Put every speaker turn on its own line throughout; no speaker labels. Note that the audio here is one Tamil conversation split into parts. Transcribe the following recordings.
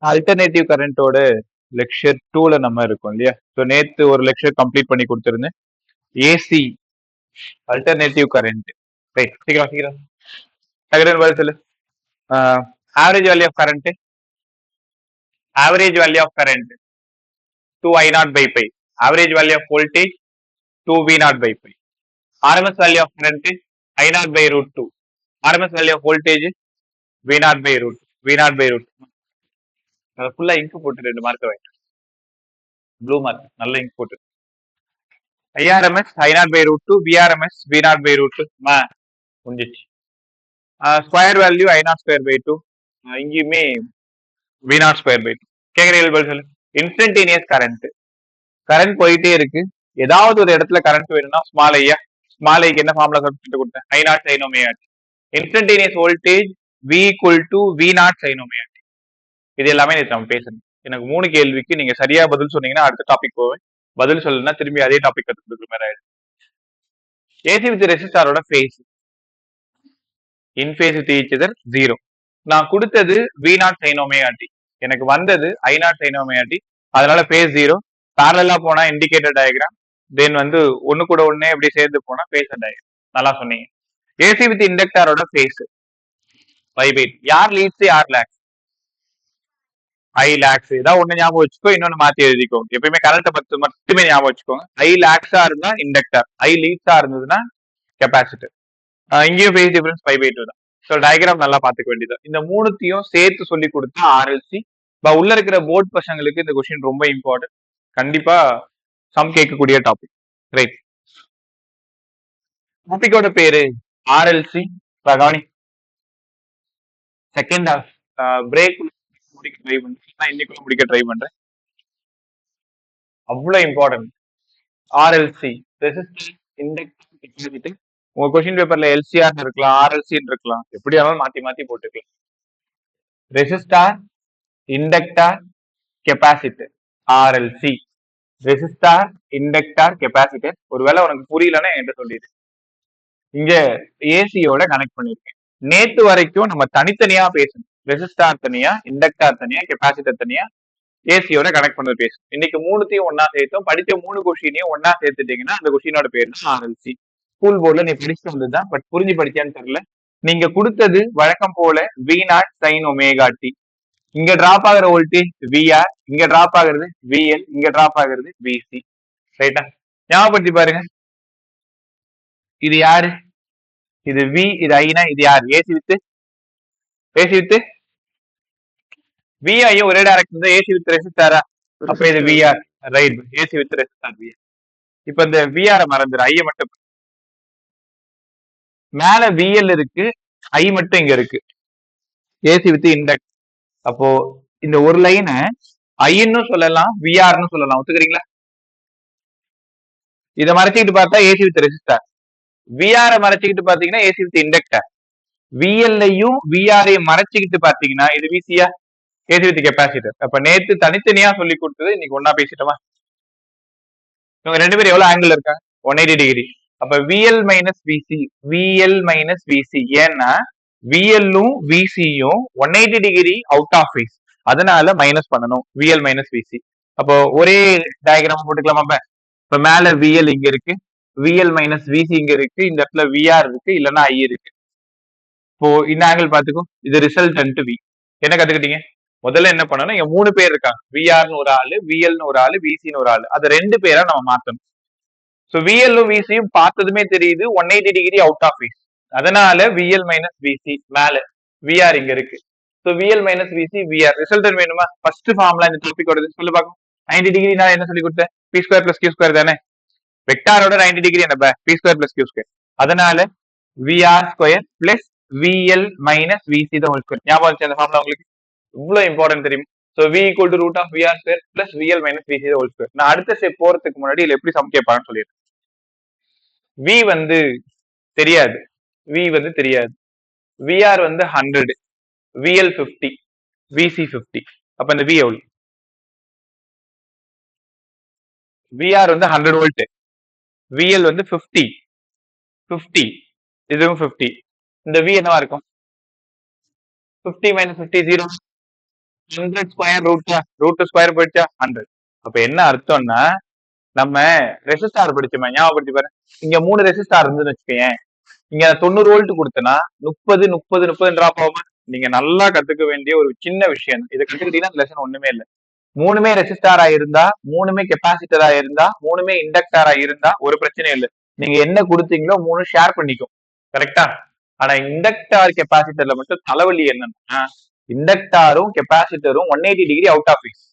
அல்டர்னேட்டிவ் கரண்டோட லெக்சர் 2ல நம்ம இருக்கோம் இல்லையா? ஸோ நேத்து ஒரு லெக்சர் கம்ப்ளீட் பண்ணி கொடுத்துருந்தேன். AC alternative current. ரைட், சீக்கிரம் சீக்கிரம் டக்குனு பதில் சொல்லு. Average value of current, average value of current 2I0 by pi. Average value of voltage 2V0 by pi. RMS value of current I0 by root 2. RMS value of voltage V0 by root. V0 by root. ஃபுல்லா இங்க் போட்டு 2 மார்க் வாங்கிட்டு, ப்ளூ மார்க் நல்ல இங்க் போட்டு. IRMS I0 by root 2, VRMS V0 by root 2. முடிஞ்சிச்சு. Square value I0 square by 2. இங்கேயுமே V0 ஸ்கொயர் by 2. கேட்குறீங்க பதில் சொல்லு. இன்ஸ்டன்டேனியஸ் கரண்ட், கரண்ட் போயிட்டே இருக்கு. ஏதாவது ஒரு இடத்துல கரண்ட் வேணும்னா ஸ்மால் ஐயா, ஸ்மால் ஐக்கு என்ன ஃபார்முலா சப்ஸ்டிட் கொடுத்தேன்? I0 sin omega t. Instantaneous voltage V equal to V0 sin omega t. இது எல்லாமே நம்ம பேசணும். எனக்கு 3 கேள்விக்கு நீங்க சரியா பதில் சொன்னீங்கன்னா அடுத்த டாபிக் போவேன். பதில் சொல்லணும்னா திரும்பி அதே டாபிக் கத்துக்கிற மாதிரி ஆயிடும். ஏசி வித் ரெசிஸ்டாரோட phase in phase with each other 0. நான் கொடுத்தது V0 sin omega t, எனக்கு வந்தது I0 sin omega t. அதனால ஃபேஸ் 0. பேரலா போனா இண்டிகேட்டர் டயக்ராம், தென் வந்து ஒன்னு கூட ஒன்னே எப்படி சேர்ந்து போனா பேசர் டயக்ராம். நல்லா சொன்னீங்க. ஏசி வித் இண்டக்டரோட ஃபேஸ் வைபேட். யார் லீட்ஸ், யார் லேக்ஸ்? ஐ லேக்ஸ். ஏதாவது ஒண்ணு ஞாபகம் வச்சுக்கோ, இன்னொன்னு மாத்தி எழுதிக்கோ. எப்பயுமே கரண்ட் பத்தி மட்டுமே ஞாபகம் வச்சுக்கோங்க. ஐ லேக்ஸா இருந்தா இண்டக்டர், ஐ லீட்ஸா இருந்ததுன்னா கெப்பாசிட்டர். இங்கேயும் ஃபேஸ் டிஃபரன்ஸ் 5/2 தான். ஸோ டயக்ராம் நல்லா பாத்துக்க வேண்டியது. இந்த மூணுத்தையும் சேர்த்து சொல்லி கொடுத்தா ஆர்எல்சி. உள்ள இருக்கிற போர்ட் பசங்களுக்கு இந்த கொஸ்டின் ரொம்ப இம்பார்ட்டன்ட். கண்டிப்பா சம் கேட்கக்கூடிய டாபிக். ரைட், டாபிக்கோட பேரு ஆர்எல்சி. கவனி, செகண்ட் ஹாஃப் பிரேக் முடிக்க ட்ரை பண்றேன், இன்னைக்குள்ள முடிக்க ட்ரை பண்றேன். அவ்வளவு important. RLC resistance inductance capacity. உங்க கொஸ்டின் பேப்பர்ல எல்சிஆர் இருக்கலாம், ஆர்எல்சி இருக்கலாம், எப்படி ஆனாலும் மாத்தி மாத்தி போட்டுக்கலாம். Resistor, inductor, capacitor, RLC. Resistor, inductor, capacitor. ஒருவேளை உனக்கு புரியலன்னா என்கிட்ட சொல்லிடு. இங்க ஏசியோட கனெக்ட் பண்ணிருக்கேன். நேத்து வரைக்கும் நம்ம தனித்தனியா பேசணும். ரெசிஸ்டார் தனியா, இண்டக்டார் தனியா, கெப்பாசிட்டர் தனியா, ஏசியோட கனெக்ட் பண்ணது பேசணும். இன்னைக்கு மூணுத்தையும் ஒன்னா சேர்த்தோம். படிச்ச 3 கொஸ்டினையும் ஒன்னா சேர்த்துட்டீங்கன்னா அந்த கொஸ்டினோட பேர் தான் ஆர்எல்சி. ஸ்கூல் போர்ட்ல நீ படிச்சு வந்ததுதான், பட் புரிஞ்சு படிச்சான்னு தெரியல. நீங்க கொடுத்தது வழக்கம் போல V0 sin omega t. இங்க டிராப் ஆகிற வோல்டேஜ் VR, இங்க டிராப் ஆகுறது VL, இங்க டிராப் ஆகுறது VC. ரைட்டா? ஞாபகப்படுத்தி பாருங்க. இது யாரு? இது V, இது ஐனா, இது யார்? ஏசி வித்து VI ஒரே டைரக்ஷன் தான். ஏசி வித் ரெசிஸ்டாரா? அப்ப இது VR. Right, AC with resistor VR. இப்ப இந்த VR மறந்துரு, ஐய மட்டும். மேல VL இருக்கு, ஐ மட்டும் இங்க இருக்கு. AC with induct. அப்போ இந்த ஒரு லைனை ஐன்னு சொல்லலாம், விஆர்னு சொல்லலாம். ஒத்துக்கிறீங்களா? இதை மறைச்சிக்கிட்டு பார்த்தா ஏசி வித் ரெசிஸ்டார், விஆர் மறைச்சிக்கிட்டு பாத்தீங்கன்னா ஏசி வித் இண்டக்டர், விஎல்லையும் விஆரையும் மறைச்சிக்கிட்டு பாத்தீங்கன்னா இது விசியா, ஏசி வித் கெப்பாசிட்டர். அப்ப நேத்து தனித்தனியா சொல்லி கொடுத்தது இன்னைக்கு ஒன்னா பேசிட்டோமா? இவங்க 2 பேரும் எவ்வளவு ஆங்கிள் இருக்காங்க? 180 டிகிரி. அப்ப VL minus VC, VL minus VC. ஏன்னா விஎல்லும் விசியும் 180 டிகிரி அவுட் ஆஃப் ஃபேஸ், அதனால மைனஸ் பண்ணணும். VL minus VC. அப்போ ஒரே டயக்ராம் போட்டுக்கலாமா? இப்ப மேல விஎல் இங்க இருக்கு, விஎல் மைனஸ் விசி இங்க இருக்கு, இந்த இடத்துல விஆர் இருக்கு, இல்லைன்னா ஐ இருக்கு. இப்போ இந்த ஆங்கிள் பாத்துக்கோ, இது ரிசல்டன்ட் வி. என்ன கத்துக்கிட்டீங்க? முதல்ல என்ன பண்ணணும், இங்க 3 பேர் இருக்காங்க. விஆர்னு ஒரு ஆளு, விஎல்னு ஒரு ஆளு, விசின்னு ஒரு ஆளு. அது 2 பேரா நம்ம மாத்தணும். சோ விஎல்லும் விசியும் பார்த்ததுமே தெரியுது 180 டிகிரி அவுட் ஆஃப் ஃபேஸ், அதனால விஎல் மைனஸ் விசி. மேல விஆர் இங்க இருக்கு. So VL minus VC VR. Resultant வேணுமா? ஃபர்ஸ்ட் ஃபார்முலா இந்த டாபிக்கோட சொல்லு பாக்கும். 90 டிகிரினா என்ன சொல்லி கொடுத்தேன்? P square plus Q square தானே? வெக்டாரோட 90 டிகிரி என்ன? P square plus Q square. அதனால VR square plus VL minus VC தான் ஹோல் ஸ்கொயர். ஞாபகம் வச்சு அந்த ஃபார்முலா உங்களுக்கு இவ்வளவு இம்பார்ட்டன்ட் தெரியும். So v equal to root of VR square plus VL minus VC the whole square. நான் அடுத்த ஸ்டெப் போறதுக்கு முன்னாடி இதுல எப்படி சம் கேட்பான்னு சொல்லிடுறேன். V வந்து தெரியாது, V வந்து தெரியாது. VR வந்து 100, VL 50, VC 50. அப்ப இந்த V எவ்வளவு? VR வந்து 100 வோல்ட், VL வந்து 50, இதுவும் 50. இந்த V என்னவா இருக்கும்? 50 minus 50 0. 100 ஸ்கொயர் ரூட் ஸ்கொயர் போயிடுச்சா 100. அப்ப என்ன அர்த்தம்னா நம்ம ரெசிஸ்டார் படிச்சோமே ஞாபகப்படுத்தி பாரு. இங்க 3 ரெசிஸ்டார் இருந்துன்னு வச்சுக்கேன். இங்க 90 வோல்ட் கொடுத்தனா 30 டிராப் ஆகுமா? நீங்க நல்லா கத்துக்க வேண்டிய ஒரு சின்ன விஷயம். இதை கத்துக்கிட்டீங்கன்னா லெசன் ஒண்ணுமே இல்லை. மூணுமே ரெசிஸ்டாரா இருந்தா, மூணுமே கெப்பாசிட்டரா இருந்தா, மூணுமே இண்டக்டாரா இருந்தா ஒரு பிரச்சனையும் இல்லை. நீங்க என்ன கொடுத்தீங்களோ மூணு ஷேர் பண்ணிக்கும். கரெக்டா? ஆனா இண்டக்டார் கெப்பாசிட்டர்ல மட்டும் தலைவலி என்னன்னா, இண்டக்டாரும் கெப்பாசிட்டரும் 180 டிகிரி அவுட் ஆஃப் ஃபேஸ்.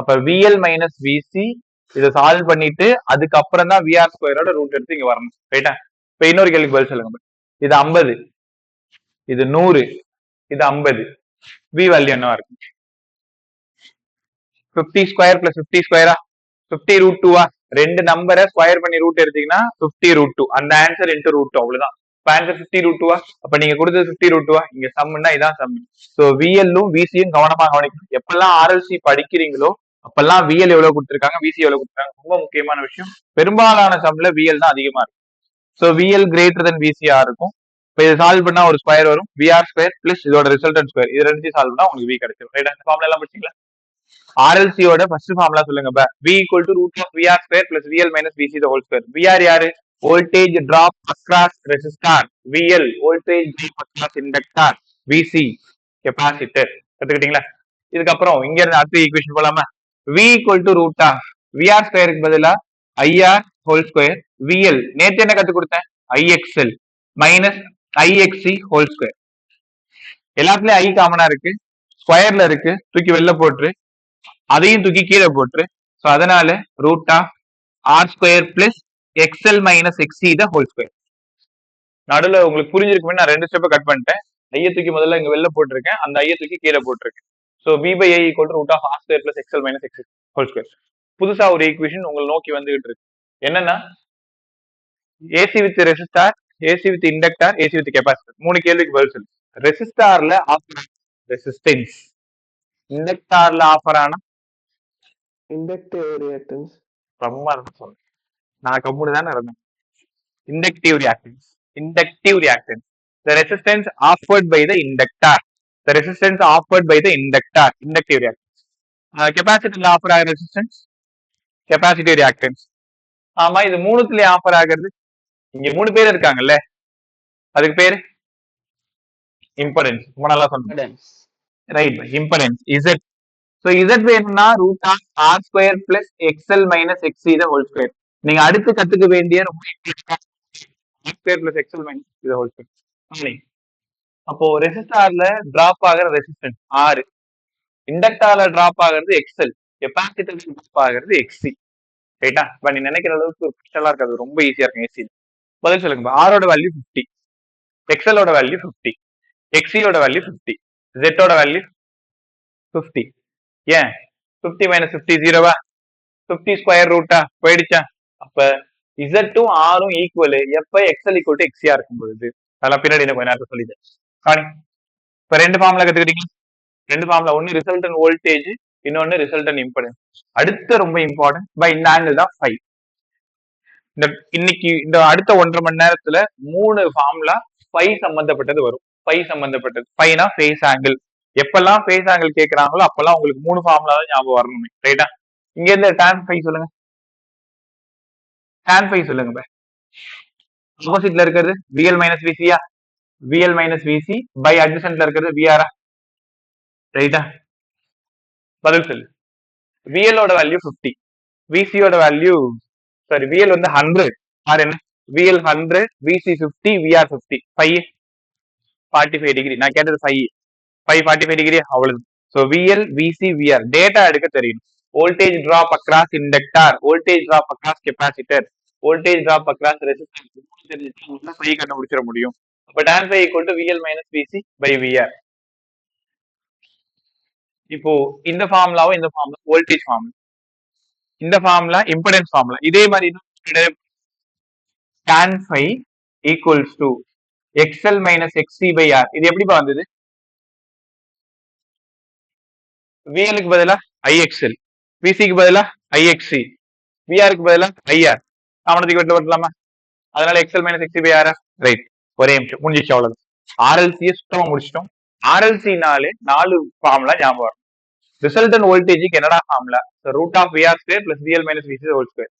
அப்ப விஎல் மைனஸ் விசி இதை சால்வ் பண்ணிட்டு அதுக்கப்புறம் தான் விஆர் ஸ்கொயரோட ரூட் எடுத்து இங்க வரணும். ரைட்டா? இப்ப இன்னொரு கேள்விக்கு பதில் சொல்லுங்க. இது 50, இது 100, இது 50. வி வேல்யூ என்னவா இருக்கும்? 50 ஸ்கொயர் பிளஸ் 50 ஸ்கொயரா? 50 ரூட் 2வா? ரெண்டு நம்பரை ஸ்கொயர் பண்ணி ரூட் எடுத்தீங்கன்னா 50 ரூட் 2. அந்த ஆன்சர் இன்டூ ரூட் 2 அவ்வளவுதான். ஆன்சர் 50 ரூட் 2வா? அப்ப நீங்க கொடுத்தது 50 ரூட் 2வா? இங்க சம்னா இதான் சம். சோ விஎல்லும் விசியும் கவனமா கவனிக்கணும். எப்பெல்லாம் ஆர்எல்சி படிக்கிறீங்களோ அப்பெல்லாம் விஎல் எவ்வளவு கொடுத்திருக்காங்க, விசி எவ்வளவு கொடுத்திருக்காங்க, ரொம்ப முக்கியமான விஷயம். பெரும்பாலான சம்ல விஎல் தான் அதிகமா இருக்கும். சோ விஎல் கிரேட்டர் தென் விசிஆர் இருக்கும். இப்ப இது சால்வ் பண்ணா ஒரு ஸ்கொயர் வரும், விஆர் ஸ்கொயர் பிளஸ் இதோட ரிசல்டன்ட் ஸ்கொயர். இது ரெண்டு சால்வ் பண்ணா உங்களுக்கு வி கிடைச்சிடும். ரைட்டா? இந்த ஃபார்முலா எல்லாம் படிச்சீங்களா? ஆர்எல்சியோட ஃபர்ஸ்ட் ஃபார்முலா சொல்லுங்க. V equal to root of VR square plus VL minus VC the whole square. VR யாரு? Voltage drop across resistor. VL voltage drop across inductor. VC capacitor. கத்துக்கிட்டீங்களா? இதுக்கப்புறம் இங்க இருந்து அடுத்த ஈக்குவேஷன் போலாமா? V equal to root of VR ஸ்கொயருக்கு பதிலா ஐஆர் ஹோல் ஸ்கொயர். விஎல் நேற்று என்ன கத்து கொடுத்தேன்? IXL minus ஐஎக்ஸி whole square. எல்லாத்துலயும் ஐ காமனா இருக்கு, ஸ்கொயர்ல இருக்கு, தூக்கி வெளில போட்டு அதையும் தூக்கி கீழே போட்டு, சோ அதனால root of R square plus XL minus XC the whole square. நடுவில் உங்களுக்கு புரிஞ்சிருக்குமே, நான் ரெண்டு ஸ்டெப்பை கட் பண்ணிட்டேன். ஐய தூக்கி முதல்ல இங்க வெளில போட்டிருக்கேன், அந்த ஐய தூக்கி கீழே போட்டிருக்கேன். So P by I equal to root of R square plus XL minus X whole square. புதுசா ஒரு ஈக்குவேஷன் உங்களை நோக்கி வந்துகிட்டு இருக்கு. என்னன்னா AC with resistor, AC with inductor, AC with capacitor. மூணு கேள்விக்கு பதில் சொல்லு. ரெசிஸ்டார்ல ஆஃபர் ரெசிஸ்டன்ஸ், இண்டக்டார்ல ஆஃபர் ஆனா
இண்டக்டிவ் ரியாக்டன்ஸ்.
ரொம்ப சொன்னேன், நான் கம்முனு தானே இருந்தேன். Inductive reactance, inductive reactance. The resistance offered by the inductor, the resistance offered by the inductor, inductive reactance. கெபாசிட்டர்ல ஆஃபர் ஆகிற ரெசிஸ்டன்ஸ் கெபாசிட்டிவ் ரியாக்டன்ஸ். ஆமா, இது மூணுத்துலயும் ஆஃபர் ஆகிறது. இங்க மூணு பேர் இருக்காங்கல்ல, அதுக்கு பேரு இம்படன்ஸ். ரொம்ப நல்லா சொன்னேன். Right, impedance Z. So Z வேணும்னா root of R square plus XL minus XC the whole square. நீங்க அடுத்து கத்துக்க வேண்டிய ரொம்ப square plus XL minus XC the whole square. அப்போ ரெசிஸ்டார்ல டிராப் ஆகிற ரெசிஸ்டன்ஸ் ஆர், இண்டக்டார்ல டிராப் ஆகிறது எக்ஸ்எல், கெபாசிட்டர் டிராப் ஆகிறது எக்ஸி. ரைட்டா? இப்ப நீ நினைக்கிற அளவுக்கு ஸ்பெஷலா இருக்காது, ரொம்ப ஈஸியா இருக்கும். ஏசி பதில் சொல்லுங்க. ஆரோட வேல்யூ 50, எக்ஸ்எலோட வேல்யூ 50, எக்ஸியோட வேல்யூ 50, ஜெட்டோட வேல்யூ 50. ஏன் 50 மைனஸ் 50 ஜீரோவா? 50 ஸ்கொயர் ரூட்டா போயிடுச்சா? அப்ப இசட்டும் ஆரும் ஈக்குவல் எப்ப எக்ஸ்எல் ஈக்குவல் டு எக்ஸியா இருக்கும் பொழுது. அதெல்லாம் பின்னாடி கொஞ்ச நேரத்தை சொல்லிட்டேன். இப்ப ரெண்டு ஃபார்முலா கத்துக்கிட்டீங்க. ரெண்டு ஃபார்முலா, ஒன்னு ரிசல்டன் வோல்டேஜ், இன்னொன்னு ரிசல்டன் இம்படன்ஸ். அடுத்த ரொம்ப இம்பார்ட்டன்ட் பை இந்த ஆங்கிள் தான் ஃபை. இந்த இன்னைக்கு இந்த அடுத்த 1.5 மணி நேரத்துல 3 ஃபார்முலா ஃபை சம்பந்தப்பட்டது வரும். ஃபை சம்பந்தப்பட்டது. ஃபைனா ஃபேஸ் ஆங்கிள். எப்பெல்லாம் ஃபேஸ் ஆங்கிள் கேட்கறாங்களோ அப்பெல்லாம் உங்களுக்கு 3 ஃபார்முலா தான் ஞாபகம் வரணும். ரைட்டா? இங்க இருந்து tan ஃபை சொல்லுங்க. tan ஃபை சொல்லுங்க. ஆப்போசிட்ல இருக்கிறது விஎல் மைனஸ் விசியா? விஎல் மைனஸ் விசி பை அட்ஜசன்ட்ல இருக்கிறது விஆரா? ரைட்டா? பதில் சொல்லு. விஎலோட வேல்யூ 50, விசியோட வேல்யூ சாரி விஎல் வந்து 100. ஆர் என்ன? VL 100, VC 50, VR 50. 5 45 டிகிரி. நான் கேட்டது 5 45 டிகிரி அவ்வளவு. So VL VC VR data எடுக்க தெரியணும். Voltage drop across inductor, voltage drop across capacitor, voltage drop across resistance தெரிஞ்சுட்டா ஃபை கண்டுபிடிச்சிட முடியும். அப்ப tan phi equal to VL minus VC by VR. இப்போ இந்த ஃபார்முலாவும் இந்த ஃபார்முலா வோல்டேஜ் ஃபார்முலா, இந்த ஃபார்முலா இம்படன்ஸ் ஃபார்முலா. இதே மாதிரி tan phi equals to xl minus xc by r. இது எப்படிப்பா வந்தது? VL க்கு பதிலா IXL, VC க்கு பதிலா IXC, VR க்கு பதிலா IR. காமனத்துக்கு வெட்ட வரலாமா? அதனால XL minus XC by R. Right, ஒரே நிமிஷம் முடிஞ்சிச்சு, அவ்வளவு. RLC சுத்தமா முடிச்சிட்டோம். RLC நாலே 4 ஃபார்முலா ஞாபகம் வரும். ரிசல்டன் வோல்டேஜுக்கு என்னடா formula? Root of VR square plus VL minus VC whole square.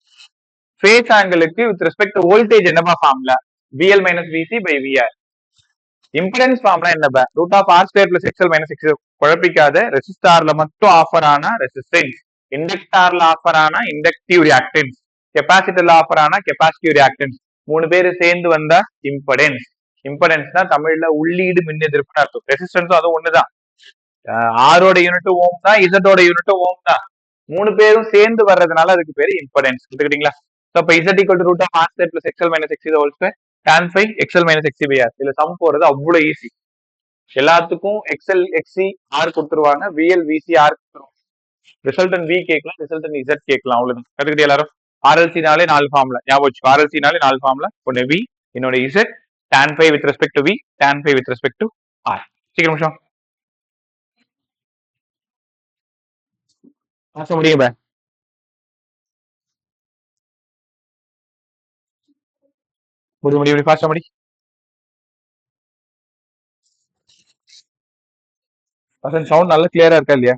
Phase ஆங்கிளுக்கு வித் ரெஸ்பெக்ட் டு வோல்டேஜ் என்னப்பா formula? VL minus VC by VR. Impedance formula என்னப்பா? Root of R square plus XL minus X. குழப்பிக்காத. ரெசிஸ்டார்ல மட்டும் ஆஃபர் ஆனா ரெசிஸ்டன்ஸ், இண்டக்டார்ல ஆஃபர் ஆனா இண்டக்டிவ் ரியாக்டன்ஸ், கெப்பாசிட்டர்ல ஆஃபர் ஆனா கெப்பாசிட்டிவ் ரியாக்டன்ஸ். 3 பேரு சேர்ந்து வந்தா இம்படன்ஸ். இம்படன்ஸ்னா தமிழ்ல உள்ளீடு மின் எதிர்ப்புன்னு அர்த்தம். ரெசிஸ்டன்ஸும் அதுவும் ஒண்ணுதான். ஆரோட யூனிட் ஓம் தான், இசட்டோட யூனிட் ஓம் தான். 3 பேரும் சேர்ந்து வர்றதுனால அதுக்கு பேரு இம்படன்ஸ். எடுத்துக்கிட்டீங்களா? அப்ப Z equal to root of R square plus XL minus X whole square tan phi XL minus XC by R. இதுல சம் போறது அவ்வளவு ஈஸி. எல்லாத்துக்கும் எக்ஸ்எல் எக்ஸி ஆர் கொடுத்துருவாங்க, விஎல் விசி ஆர் கொடுத்துருவாங்க. ரிசல்டன் வி கேட்கலாம், ரிசல்டன் இசட் கேட்கலாம். அவ்வளவு கத்துக்கிட்டு எல்லாரும். ஆர்எல்சினாலே 4 ஃபார்ம்ல ஞாபகம் வச்சு. ஆர்எல்சினாலே 4 ஃபார்ம்ல. ஒன்னு வி, இன்னொரு Z, tan phi with respect to V, tan phi with respect to R. சீக்கிரம் நிமிஷம் பாச முடியும். முடி ஃபாஸ்டா முடி. பசங்க சவுண்ட் நல்லா கிளியரா இருக்கா இல்லையா?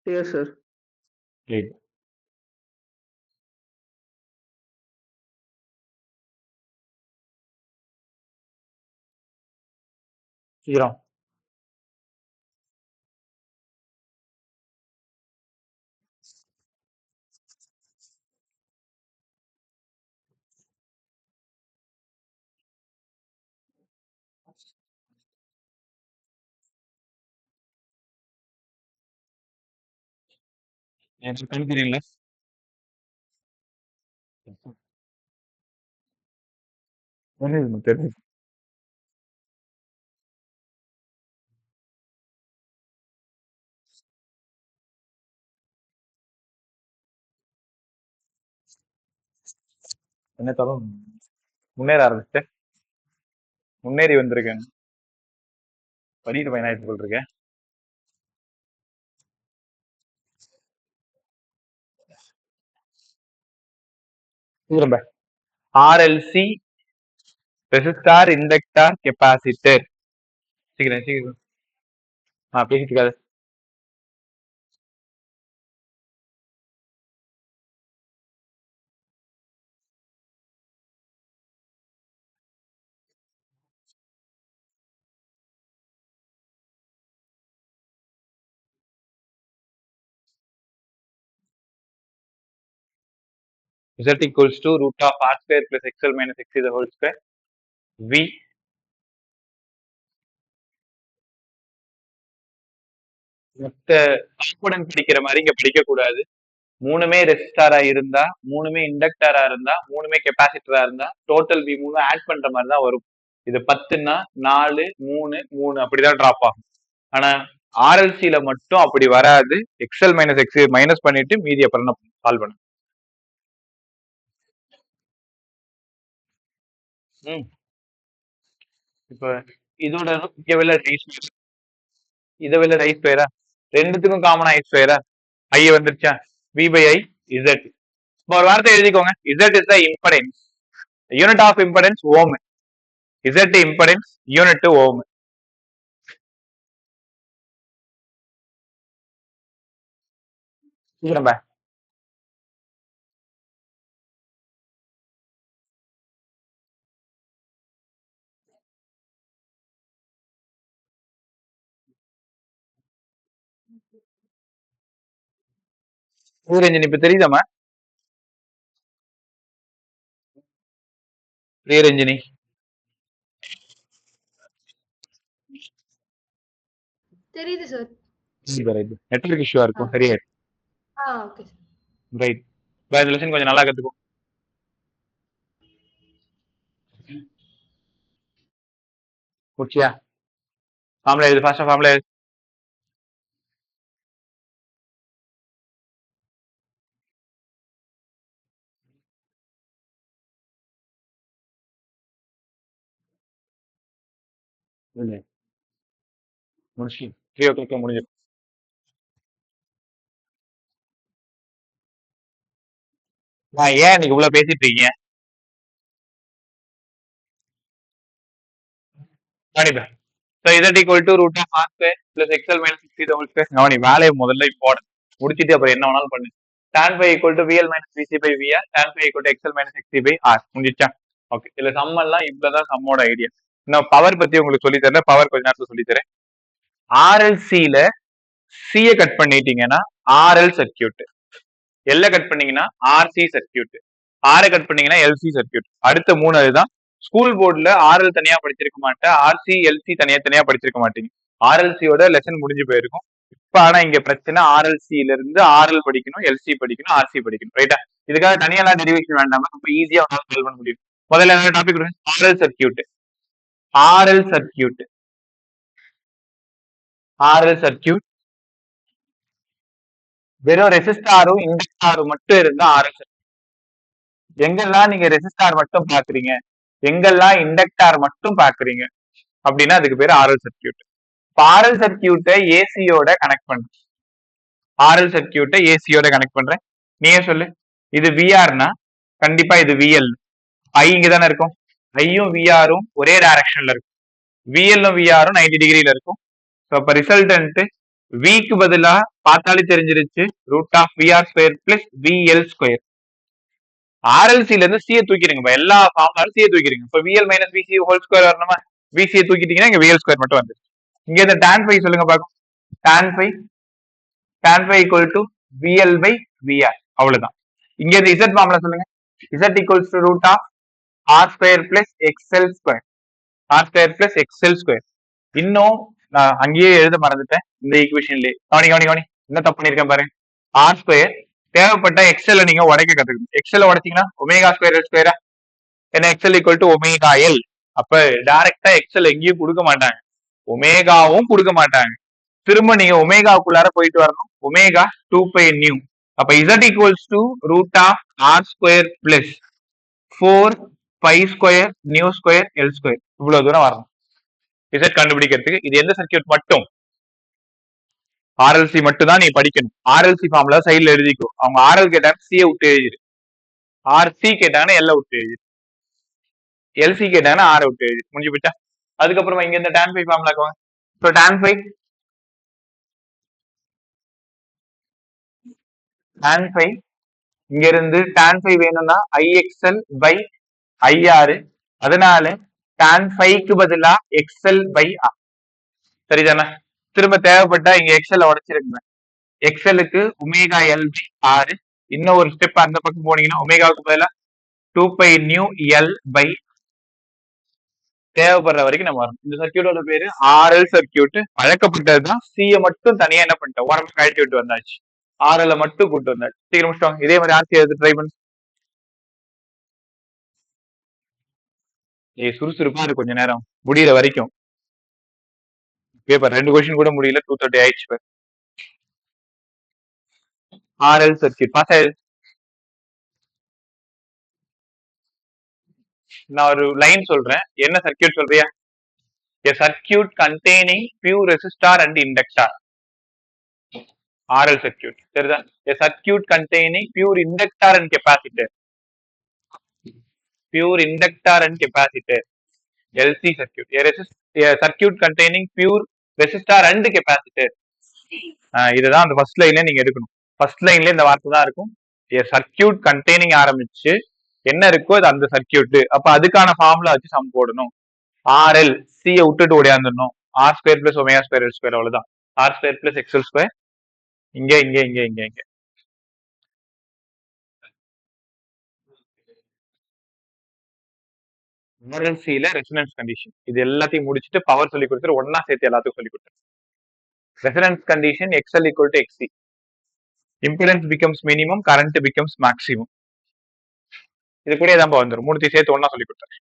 Yes, sir.
சரி. சீக்கிரம். எனக்கு கணிக்கிறீங்களா? தெரியுது. என்ன தரும் முன்னேற ஆரம்பிச்சு முன்னேறி வந்திருக்கேன். பண்ணிட்டு பயனாயிட்டு இருக்கேன். திரும்ப ஆர்எல்சி ரெசிஸ்டார் இண்டக்டார் கெப்பாசிட்டர். சீக்கிரம் சீக்கிரம். பேசிட்டு இருக்காது. Z equals to root of r square plus xl minus x is the whole square. V மொத்த காம்பனன்ட் படிக்கிற மாதிரி இங்க படிக்க கூடாது. 3மே ரெசிஸ்டாரா இருந்தா, 3மே இண்டக்டரா இருந்தா, 3மே கெப்பாசிட்டரா இருந்தா டோட்டல் V 3 ஆட் பண்ற மாதிரி தான் வரும். இது 10ன்னா 4 3 3 அப்படிதான் டிராப் ஆகும். ஆனா ஆர்எல்சில மட்டும் அப்படி வராது. எக்ஸ்எல் மைனஸ் எக்ஸ் மைனஸ் பண்ணிட்டு மீதி அப்புறம் சால்வ் பண்ணு. இப்ப இதோட இங்க வெளில ரைஸ், இதை வெளில ரைஸ் ஸ்கொயரா, ரெண்டுத்துக்கும் காமனா ஐ ஸ்கொயரா, ஐ வந்துருச்சா? V by I Z. இப்போ ஒரு வார்த்தை எழுதிக்கோங்க. Z is the impedance, unit of impedance ohm. Z impedance, unit ohm. நம்ம ரஞ்சனி இப்ப தெரியுதாமா? ரஞ்சனி
தெரியுது சார்.
நெட்வொர்க் இஷ்யூவா இருக்கும். சரியா
ஓகே சார்.
ரைட். இந்த லெசன் கொஞ்சம் நல்லா கத்துக்கும். முடிச்சியா? ஃபார்முலா எழுது, ஃபாஸ்டா ஃபார்முலா எழுது. முடிச்சு 3 o'clock முடிஞ்சிடும். ஏன் இன்னைக்கு இவ்வளவு பேசிட்டு இருக்கீங்க? கண்டிப்பா so Z equal to root of R square plus XL minus sixty whole square. கவனி வேலையை முதல்ல போட முடிச்சுட்டு அப்புறம் என்ன வேணாலும் பண்ணு. tan phi equal to VL minus VC by VR, tan phi equal to XL minus XC by R. முடிச்சா ஓகே. இதுல சம் எல்லாம் இவ்வளவுதான் சம்மோட ஐடியா. நான் பவர் பத்தி உங்களுக்கு சொல்லி தரேன். பவர் கொஞ்ச நேரத்துல சொல்லி தரேன். ஆர்எல்சில சியை கட் பண்ணிட்டீங்கன்னா ஆர்எல் சர்க்கியூட், எல்ல கட் பண்ணீங்கன்னா ஆர்சி சர்க்கியூட், ஆரை கட் பண்ணீங்கன்னா எல்சி சர்க்கியூட். அடுத்த மூணு அதுதான். ஸ்கூல் போர்டுல ஆர்எல் தனியா படிச்சிருக்க மாட்டேன், ஆர்சி எல்சி தனியா தனியா படிச்சிருக்க மாட்டீங்க. ஆர்எல்சியோட லெசன் முடிஞ்சு போயிருக்கும். இப்ப ஆனா இங்க பிரச்சனை ஆர்எல்சில இருந்து ஆர்எல் படிக்கணும், எல்சி படிக்கணும், ஆர்சி படிக்கணும். ரைட்டா? இதுக்காக தனியெல்லாம் டெரிவேஷன் வேண்டாம், இப்ப ஈஸியா சால்வ் பண்ண முடியும். முதல்ல என்ன topic RL circuit. RL circuit, RL circuit வெறும் ரெசிஸ்டாரும் இண்டக்டாரும் மட்டும் இருந்தா ஆர்எல் சர்க்கியூட். எங்கெல்லாம் நீங்க ரெசிஸ்டார் மட்டும் பாக்குறீங்க, எங்கெல்லாம் இண்டக்டார் மட்டும் பாக்குறீங்க அப்படின்னா அதுக்கு பேரு ஆர்எல் சர்க்கியூட். ஆர்எல் சர்க்கியூட்டை ஏசியோட கனெக்ட் பண்றேன். ஆர்எல் சர்க்கியூட்டை ஏசியோட கனெக்ட் பண்றேன். நீயே சொல்லு, இது விஆர்னா கண்டிப்பா இது விஎல். ஐ இங்க தானே இருக்கும், ஐயும் விஆரும் ஒரே டைரக்ஷன்ல இருக்கும், விஎல்லும் விஆரும் 90 டிகிரில இருக்கும். ஸோ அப்ப ரிசல்டன்ட் விக்கு பதிலா பார்த்தாலே தெரிஞ்சிருச்சு, root of VR square plus VL square. ஆர்எல்சில இருந்து சியை தூக்கிடுங்க, எல்லா ஃபார்முலாலும் சியை தூக்கிடுங்க. இப்போ VL minus VC whole square வரணுமா, விசியை தூக்கிட்டீங்கன்னா இங்க விஎல் ஸ்கொயர் மட்டும் வந்துருச்சு. இங்க இந்த tan phi சொல்லுங்க பாக்கும். tan phi equal to VL by VR, அவ்வளவுதான். இங்க இந்த Z ஃபார்முலா சொல்லுங்க. Z equals to root of R square plus XL square, R square plus XL square. இன்னும் நான் அங்கேயே எழுத மறந்துட்டேன் இந்த ஈக்குவேஷன்லயே. கவனி கவனி கவனி, என்ன தப்பு பண்ணிருக்கேன் பாருங்க. R ஸ்கொயர் தேவைப்பட்ட எக்ஸல் நீங்க உடைக்க கத்துக்கணும். எக்ஸல் உடைச்சீங்கன்னா ஒமேகா ஸ்கொயர் எல் ஸ்கொயரா, ஏன்னா XL equal to omega L. அப்ப டைரக்டா எக்ஸல் எங்கேயும் கொடுக்க மாட்டாங்க, ஒமேகாவும் கொடுக்க மாட்டாங்க. திரும்ப நீங்க ஒமேகாவுக்குள்ளார போயிட்டு வரணும், ஒமேகா 2 பை நியூ. அப்ப Z equals to root of R square plus 4 by square nu square L square. இவ்வளவு தூரம் வரணும் Z கண்டுபிடிக்கிறதுக்கு. இது எந்த சர்க்கியூட் மட்டும், ஆர்எல்சி மட்டும் தான் நீ படிக்கணும். ஆர்எல்சி ஃபார்முலா சைட்ல எழுதிக்கோ. அவங்க ஆர்எல் கேட்டாங்க சியை விட்டு எழுதிரு, ஆர்சி கேட்டாங்கன்னா எல்ல விட்டு எழுதிரு, எல்சி கேட்டாங்கன்னா ஆரை விட்டு எழுதிரு. முடிஞ்சு போச்சா? அதுக்கப்புறமா இங்க இந்த tan phi ஃபார்முலாக்கு வாங்க. ஸோ tan phi இங்க இருந்து tan phi வேணும்னா IXL by IR, அதனால tan phi க்கு பதிலா XL by R. சரிதானே? திரும்ப தேவைப்பட்டா இங்க XL உடைச்சிருக்கேன், XLக்கு ஒமேகா எல் பை ஆர். இன்னும் ஒரு ஸ்டெப் அந்த பக்கம் போனீங்கன்னா ஒமேகாவுக்கு பதிலா 2 பை நியூ எல் பை, தேவைப்படுற வரைக்கும் நம்ம வரணும். இந்த சர்க்கியூட்டோட பேரு ஆர்எல் சர்க்கியூட். பழக்கப்பட்டதுதான். சியை மட்டும் தனியா என்ன பண்ணிட்டேன், உரம்பு கழட்டி விட்டு வந்தாச்சு, ஆர்எல் மட்டும் கூட்டு வந்தாச்சு. சீக்கிரம் முடிச்சிட்டாங்க. இதே மாதிரி ஆர்சி எடுத்து ட்ரை பண்ணு. சுறுசுறுப்பா இருக்கு கொஞ்ச நேரம் முடியிற வரைக்கும். பேப்பர் 2 கொஸ்டின் கூட முடியல, 2:30 ஆயிடுச்சு. ஆர்எல் சர்க்கியூட் பாஸ் ஆயிடுச்சு. நான் ஒரு லைன் சொல்றேன், என்ன சர்க்கியூட் சொல்றியா? A circuit containing pure resistor and inductor. RL circuit. சரிதான்? A circuit containing pure inductor and capacitor. Pure inductor and capacitor. LC circuit. A circuit containing pure resistor and capacitor. இதுதான் அந்த ஃபர்ஸ்ட் லைன்ல நீங்க எடுக்கணும். ஃபர்ஸ்ட் லைன்ல இந்த வார்த்தை தான் இருக்கும். A circuit containing ஆரம்பிச்சு என்ன இருக்கோ அது அந்த சர்க்கியூட். அப்ப அதுக்கான ஃபார்முலா வச்சு சம் போடணும். RL சியை விட்டுட்டு ஓடியாந்துடணும். R square plus omega square L square, அவ்வளவுதான். R square plus XL square. இங்க இங்க இங்க இங்க இங்க எமர்ஜென்சியில ரெசனன்ஸ் கண்டிஷன். இது எல்லாத்தையும் முடிச்சுட்டு பவர் சொல்லி கொடுத்துட்டு ஒன்னா சேர்த்து எல்லாத்துக்கும் சொல்லி கொடுத்துரு. Resonance condition XL equal to XC. Impedance becomes minimum, current becomes maximum. இது கூட தான் வந்துடும். மூணுத்தையும் சேர்த்து ஒன்னா சொல்லி கொடுத்துரு.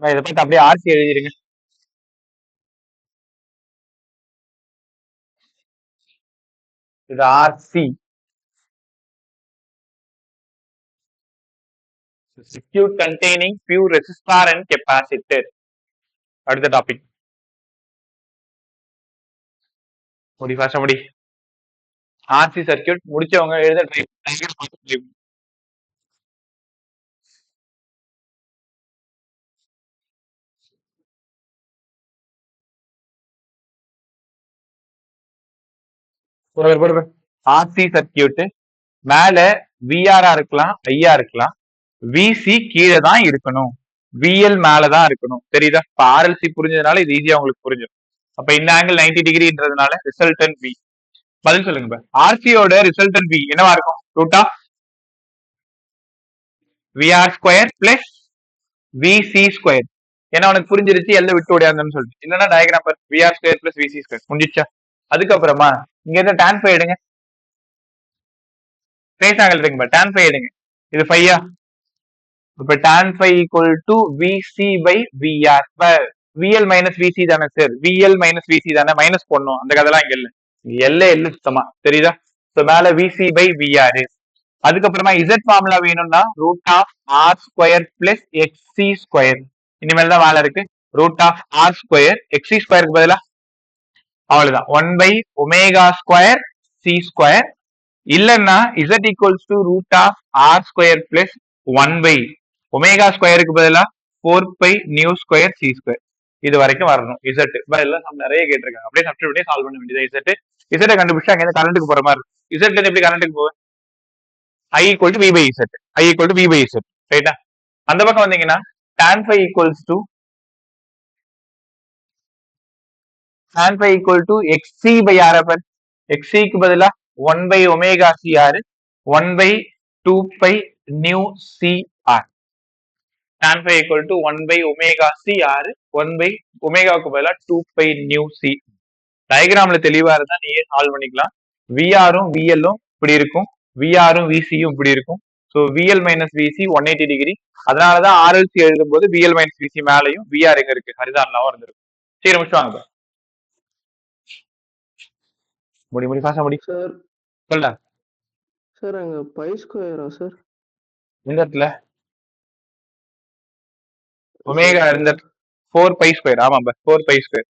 இதை பார்த்து அப்படியே ஆர்சி எழுதிருங்க. இது RC, Circuit containing few resistor and capacitor. அடுத்த டாபிக் முடி ஃபாஸ்டா முடி. ஆர்சி சர்க்கியூட் முடிச்சவங்க எழுத ட்ரை பண்ணுங்க. ஆர்சி சர்க்கியூட் மேல விஆரா இருக்கலாம், ஐயா இருக்கலாம். விசி கீழே தான் இருக்கணும், விஎல் மேலதான் இருக்கணும். தெரியுதா? இப்ப ஆர்எல்சி புரிஞ்சதுனால இது ஈஸியா உங்களுக்கு புரிஞ்சும். அப்ப இந்த ஆங்கிள் 90 டிகிரின்றதுனால ரிசல்டன்ட் வி. பதில் சொல்லுங்க. ஆர்சியோட ரிசல்டன்ட் வி என்னவா இருக்கும்? Root of VR square plus VC square. ஏன்னா உனக்கு புரிஞ்சிருச்சு எல்ல விட்டு ஓடியாங்கன்னு சொல்லிட்டு. இல்லைன்னா டயக்ராம் பாரு, VR square plus VC square முடிஞ்சிச்சா? அதுக்கப்புறமா இங்க இருந்து டான் ஃபை எடுங்க, ஃபேஸ் ஆங்கிள் இருக்குங்க, டான் ஃபை எடுங்க. இது ஃபையா? இப்ப tan phi equal to VC by VR. VL minus VC தானே சார்? விஎல் மைனஸ் விசி தானே, மைனஸ் போடணும். அந்த கதெல்லாம் இங்க இல்ல, எல்ல சுத்தமா தெரியுதா? சோ மேல விசி பை விஆர். அதுக்கப்புறமா இசட் ஃபார்முலா வேணும்னா root of R square plus XC square. இனிமேல் தான் வேலை இருக்கு. Root of R square XC ஸ்கொயருக்கு பதிலா அவ்வளவுதான் 1 by omega square C square. இல்லைன்னா Z equals to root of R square plus 1 by omega ஸ்கொயருக்கு பதிலா 4 by nu square C square. இது வரைக்கும் வரணும் இசட். எல்லாம் நம்ம நிறைய கேட்டிருக்காங்க, அப்படியே சப்ஸ்டிட்யூட் பண்ணி சால்வ் பண்ண வேண்டியது. இசட்டை கண்டுபிடிச்சா அங்க கரண்ட்டுக்கு போற மாதிரி இருக்கும். இசட்ல இருந்து எப்படி கரண்ட்டுக்கு போவேன்? I equal to V by Z. I equal to V by Z. ரைட்டா? அந்த பக்கம் வந்தீங்கன்னா tan phi equals to XC by R. அப்ப XC க்கு பதிலா 1 by omega C R, 1 by 2 pi nu C R. tan phi equal to 1 by omega C R, 1 by omega க்கு பதிலா 2 pi nu C. டயகிராம்ல தெளிவா இருந்தா நீயே சால்வ் பண்ணிக்கலாம். விஆரும் விஎல்லும் இப்படி இருக்கும், விஆரும் விசியும் இப்படி இருக்கும். So VL minus VC 180 degree. அதனாலதான் ஆர்எல்சி எழுதும் போது விஎல் மைனஸ் விசி மேலையும் விஆர் எங்க இருக்கு, ஹரிசான்லாவும் இருந்திருக்கும். சரி முடிச்சுவாங்க. முடி ஃபாஸ்டா முடி
சார்.
சொல்ல
சார் அங்க பை ஸ்கொயரா சார்?
இந்த இடத்துல ஒமேகா இருந்த 4 பை ஸ்கொயர். ஆமா 4 பை ஸ்கொயர்.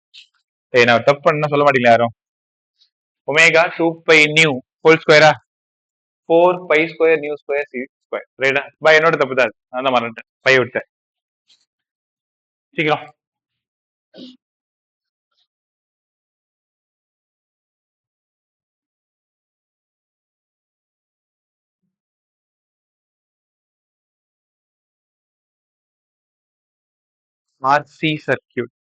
நான் தப்பு பண்ண சொல்ல மாட்டீங்களா யாரும்? ஒமேகா 2 பை நியூ ஹோல் ஸ்கொயரா? 4 by square nu square C square. ரைட்டா? பை என்னோட தப்பு தான், நான் தான் மறந்துட்டேன், பை விட்டேன். சீக்கிரம் ஆர்சி சர்க்கியூட்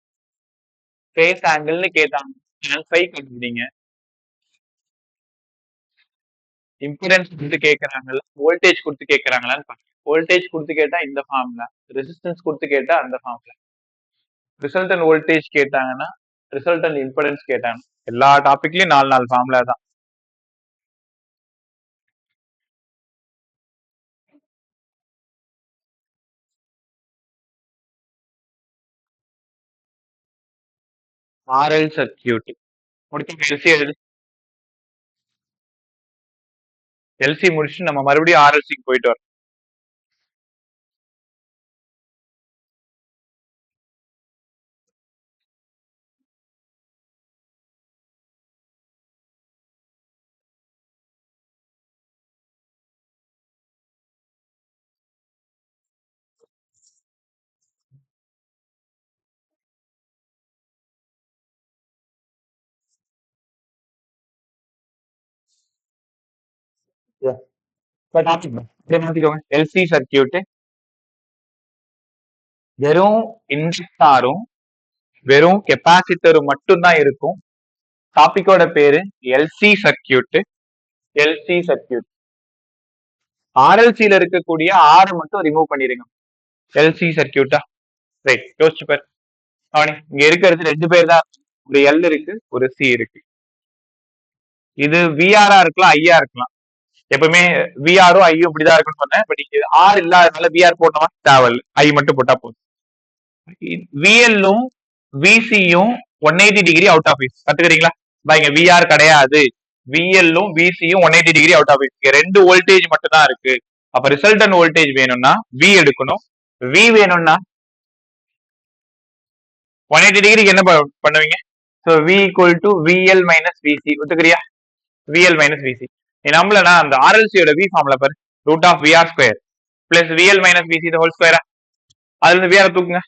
ஃபேஸ் ஆங்கிள்னு கேட்டாங்க, tan phi கண்டுபிடிங்க. இம்பிடன்ஸ் கொடுத்து கேட்கறாங்கல்ல, வோல்டேஜ் கொடுத்து கேட்கறாங்களான்னு பாருங்க. வோல்டேஜ் கொடுத்து கேட்டா இந்த ஃபார்ம்ல, ரெசிஸ்டன்ஸ் கொடுத்து கேட்டா அந்த ஃபார்ம்ல. ரிசல்டன்ட் வோல்டேஜ் கேட்டாங்கன்னா, ரிசல்டன்ட் இம்பிடன்ஸ் கேட்டாங்க. எல்லா டாபிக்லயும் 4 ஃபார்ம்ல தான். ஆர்எல் சர்க்கியூட் முடிச்சு எல்சி எழுது. எல்சி முடிச்சு நம்ம மறுபடியும் ஆர்எல்சிக்கு போயிட்டு வரோம். எல்சி சர்க்கியூட் வெறும் இண்டக்டாரும் வெறும் கெப்பாசிட்டரும் மட்டும்தான் இருக்கும். டாபிக்கோட பேரு எல்சி சர்க்கியூட். எல்சி சர்க்கியூட் ஆர்எல்சியில இருக்கக்கூடிய ஆறு மட்டும் ரிமூவ் பண்ணிருங்க. எல்சி சர்க்கியூட்டா? ரைட், யோசிச்சு பாரு. இங்க இருக்கிறது 2 பேர் தான், ஒரு எல் இருக்கு, ஒரு சி இருக்கு. இது விஆரா இருக்கலாம், ஐயா இருக்கலாம். எப்பவுமே விஆரும் ஐயும் இப்படிதான் இருக்குன்னு சொன்னேன். பட் இங்க ஆர் இல்லாதனால விஆர் போட்டோமா தேவல், ஐ மட்டும் போட்டா போதும். விஎல்லும் விசியும் 180 டிகிரி அவுட் ஆஃப் ஃபேஸ். கத்துக்கிறீங்களா? இங்க விஆர் கிடையாது, விஎல்லும் விசியும் 180 டிகிரி அவுட் ஆஃப் ஃபேஸ். இங்க 2 வோல்டேஜ் மட்டும் தான் இருக்கு. அப்ப ரிசல்டன் வோல்டேஜ் வேணும்னா V எடுக்கணும். V வேணும்னா 180 டிகிரிக்கு என்ன பண்ணுவீங்க? So V equal to VL minus VC ஒத்துக்கிறியா? VL minus VC. நீ நம்பலனா அந்த RLCயோட V ஃபார்ம்ல பாரு, root of VR square plus VL minus VC whole ஸ்கொயரா, அதுல இருந்து VR தூக்குங்க,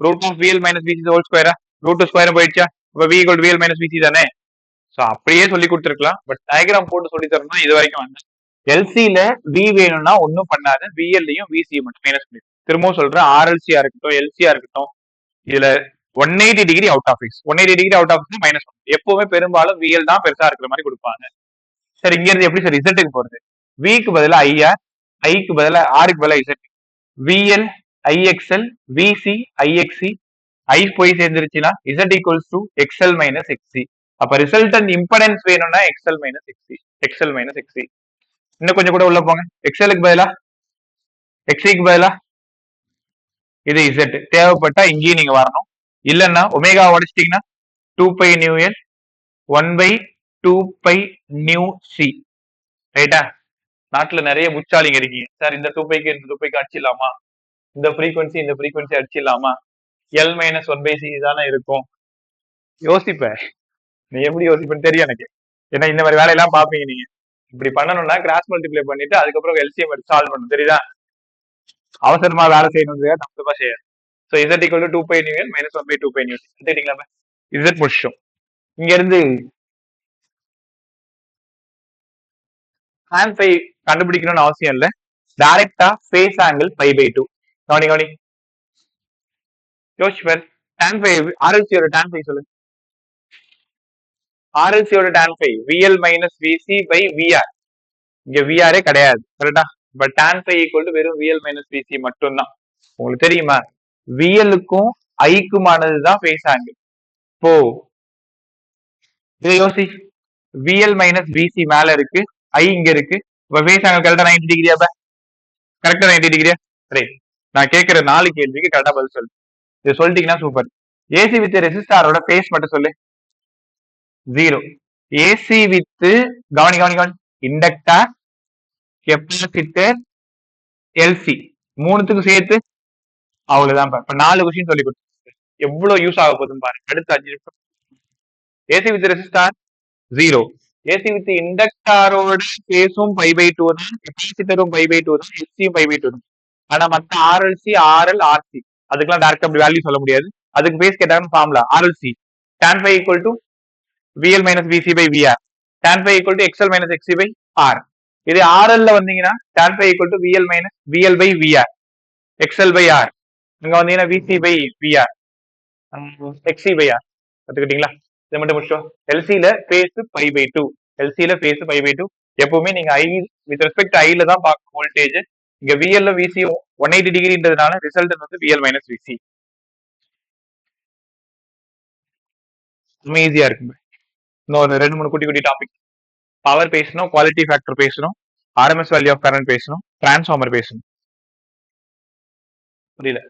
root of VL minus VC whole ஸ்கொயரா, ரூட் ஸ்கொயர் போயிடுச்சா, இப்போ V equal VL minus VC தானே. ஸோ அப்படியே சொல்லி கொடுத்துருக்கலாம், பட் டயக்ராம் போட்டு சொல்லி தரணும்னா இது வரைக்கும் வந்து எல்சியில V வேணும்னா ஒன்றும் பண்ணாத, VLலையும் VC மட்டும் மைனஸ் பண்ணி. திரும்பவும் சொல்றேன், RLCயா இருக்கட்டும் எல்சியா இருக்கட்டும், இதுல 180 degree out of phase, 180 degree out of minus எப்பவுமே பெரும்பாலும் VL தான் பெருசா இருக்கிற மாதிரி கொடுப்பாங்க. சரி, இங்க இருந்து எப்படி சார் இசட்டுக்கு போறது? விக்கு பதிலா ஐஆர், ஐக்கு பதிலா ஆருக்கு பதிலா Z, VL IXL VC IXC, I போய் சேர்ந்துருச்சுன்னா Z equals to XL minus XC. அப்ப ரிசல்டன்ட் இம்படன்ஸ் வேணும்னா XL minus XC, XL minus XC. இன்னும் கொஞ்சம் கூட உள்ள போங்க, எக்ஸ்எலுக்கு பதிலா எக்ஸிக்கு பதிலா இது இசட். தேவைப்பட்டா இங்கேயும் நீங்க வரணும், இல்லைன்னா ஒமேகா உடைச்சிட்டீங்கன்னா 2 by nu L 1 by 2 by nu C. ரைட்டா? நாட்டுல நிறைய புச்சாலிங்க இருக்கீங்க, சார் இந்த 2 பைக்கு இந்த 2 பைக்கு அடிச்சிடலாமா, இந்த ஃப்ரீக்வன்சி இந்த ஃப்ரீக்வன்சி அடிச்சிடலாமா, எல் மைனஸ் 1 பை சி தானே இருக்கும். யோசிப்ப, நீ எப்படி யோசிப்பேன்னு தெரியும் எனக்கு, ஏன்னா இந்த மாதிரி வேலையெல்லாம் பாப்பீங்க நீங்க. இப்படி பண்ணணும்னா கிராஸ் மல்டிப்ளை பண்ணிட்டு அதுக்கப்புறம் எல்சிஎம் எடுத்து சால்வ் பண்ணணும், தெரியுதா? அவசரமா வேலை செய்யணும், தப்புமா செய்யாது. So Z equal to 2 by nu L minus 1 by 2 by nu C எடுத்துக்கிட்டீங்களா? இசட் முடிச்சோம். இங்க இருந்து tan phi கண்டுபிடிக்கணும்னு அவசியம் இல்ல, டைரக்டா ஃபேஸ் ஆங்கிள் பை பை 2. கவனி கவனி யோசிச்சு பாரு, tan phi RLCயோட tan phi சொல்லுங்க. RLCயோட tan phi VL minus VC by VR. இங்க VR கிடையாது, கரெக்டா? But tan phi equal to வெறும் VL மைனஸ் VC மட்டும்தான். உங்களுக்கு தெரியுமா, VLக்கும் ஐக்குமானதுதான் ஃபேஸ் ஆங்கிள். இப்போ இதை யோசி, VL மைனஸ் VC மேல இருக்கு, ஐ இங்க இருக்கு, இப்ப ஃபேஸ் ஆங்கிள் கரெக்டா 90 டிகிரியா? கரெக்டா 90 டிகிரியா? ரைட். நான் கேட்கிற 4 கேள்விக்கு கரெக்டா பதில் சொல்லு. இது சொல்லிட்டீங்கன்னா சூப்பர். ஏசி வித் ரெசிஸ்டாரோட ஃபேஸ் மட்டும் சொல்லு. 0. ஏசி வித் கவனி கவனி கவனி இண்டக்டர் கெப்பாசிட்டர் எல்சி மூணுத்துக்கும் சேர்த்து அவ்வளவுதான். இப்ப 4 கொஸ்டின் சொல்லி கொடுத்து எவ்வளவு யூஸ் ஆக போகுதுன்னு பாருங்க. அடுத்த 5 நிமிஷம் AC with resistor 0, AC with இண்டக்டாரோட ஃபேஸும் பை பை 2 தான், கெப்பாசிட்டரும் பை பை 2 தான், எல்சியும் பை பை 2 தான். ஆனா மத்த ஆர்எல்சி ஆர்எல் ஆர்சி அதுக்கெல்லாம் டைரக்டா அப்படி வேல்யூ சொல்ல முடியாது. அதுக்கு பேஸ் கேட்டாங்கன்னு formula RLC tan phi equal to VL minus VC by VR, tan phi equal to XL minus XC by R. இது RL ல வந்தீங்கன்னா tan phi equal to VL minus VL by VR, XL by R. இங்க வந்தீங்கன்னா VC by VR, XC by R. கத்துக்கிட்டீங்களா? இதை மட்டும் முடிச்சோம். எல்சியில ஃபேஸ் பை பை 2, எல்சியில ஃபேஸ் பை பை 2. எப்பவுமே நீங்க ஐ வித் ரெஸ்பெக்ட் ஐல தான் பார்க்கணும் வோல்டேஜ். இங்க VL VC 180 டிகிரின்றதுனால ரிசல்ட் வந்து VL மைனஸ் VC. ரொம்ப ஈஸியா இருக்கு. இன்னொரு 2-3 குட்டி குட்டி டாபிக். பவர் பேசணும், குவாலிட்டி ஃபேக்டர் பேசணும், ஆர்எம்எஸ் வேல்யூ ஆஃப் கரண்ட் பேசணும், டிரான்ஸ்ஃபார்மர் பேசணும். புரியல?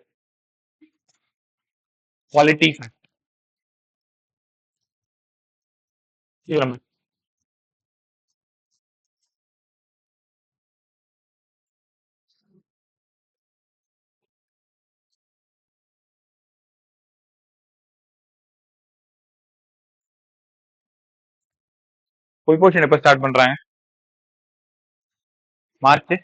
குவாலிட்டி ஃபேக்டர் ஃபுல் போர்ஷன் எப்ப ஸ்டார்ட் பண்றாங்க? மார்ச்.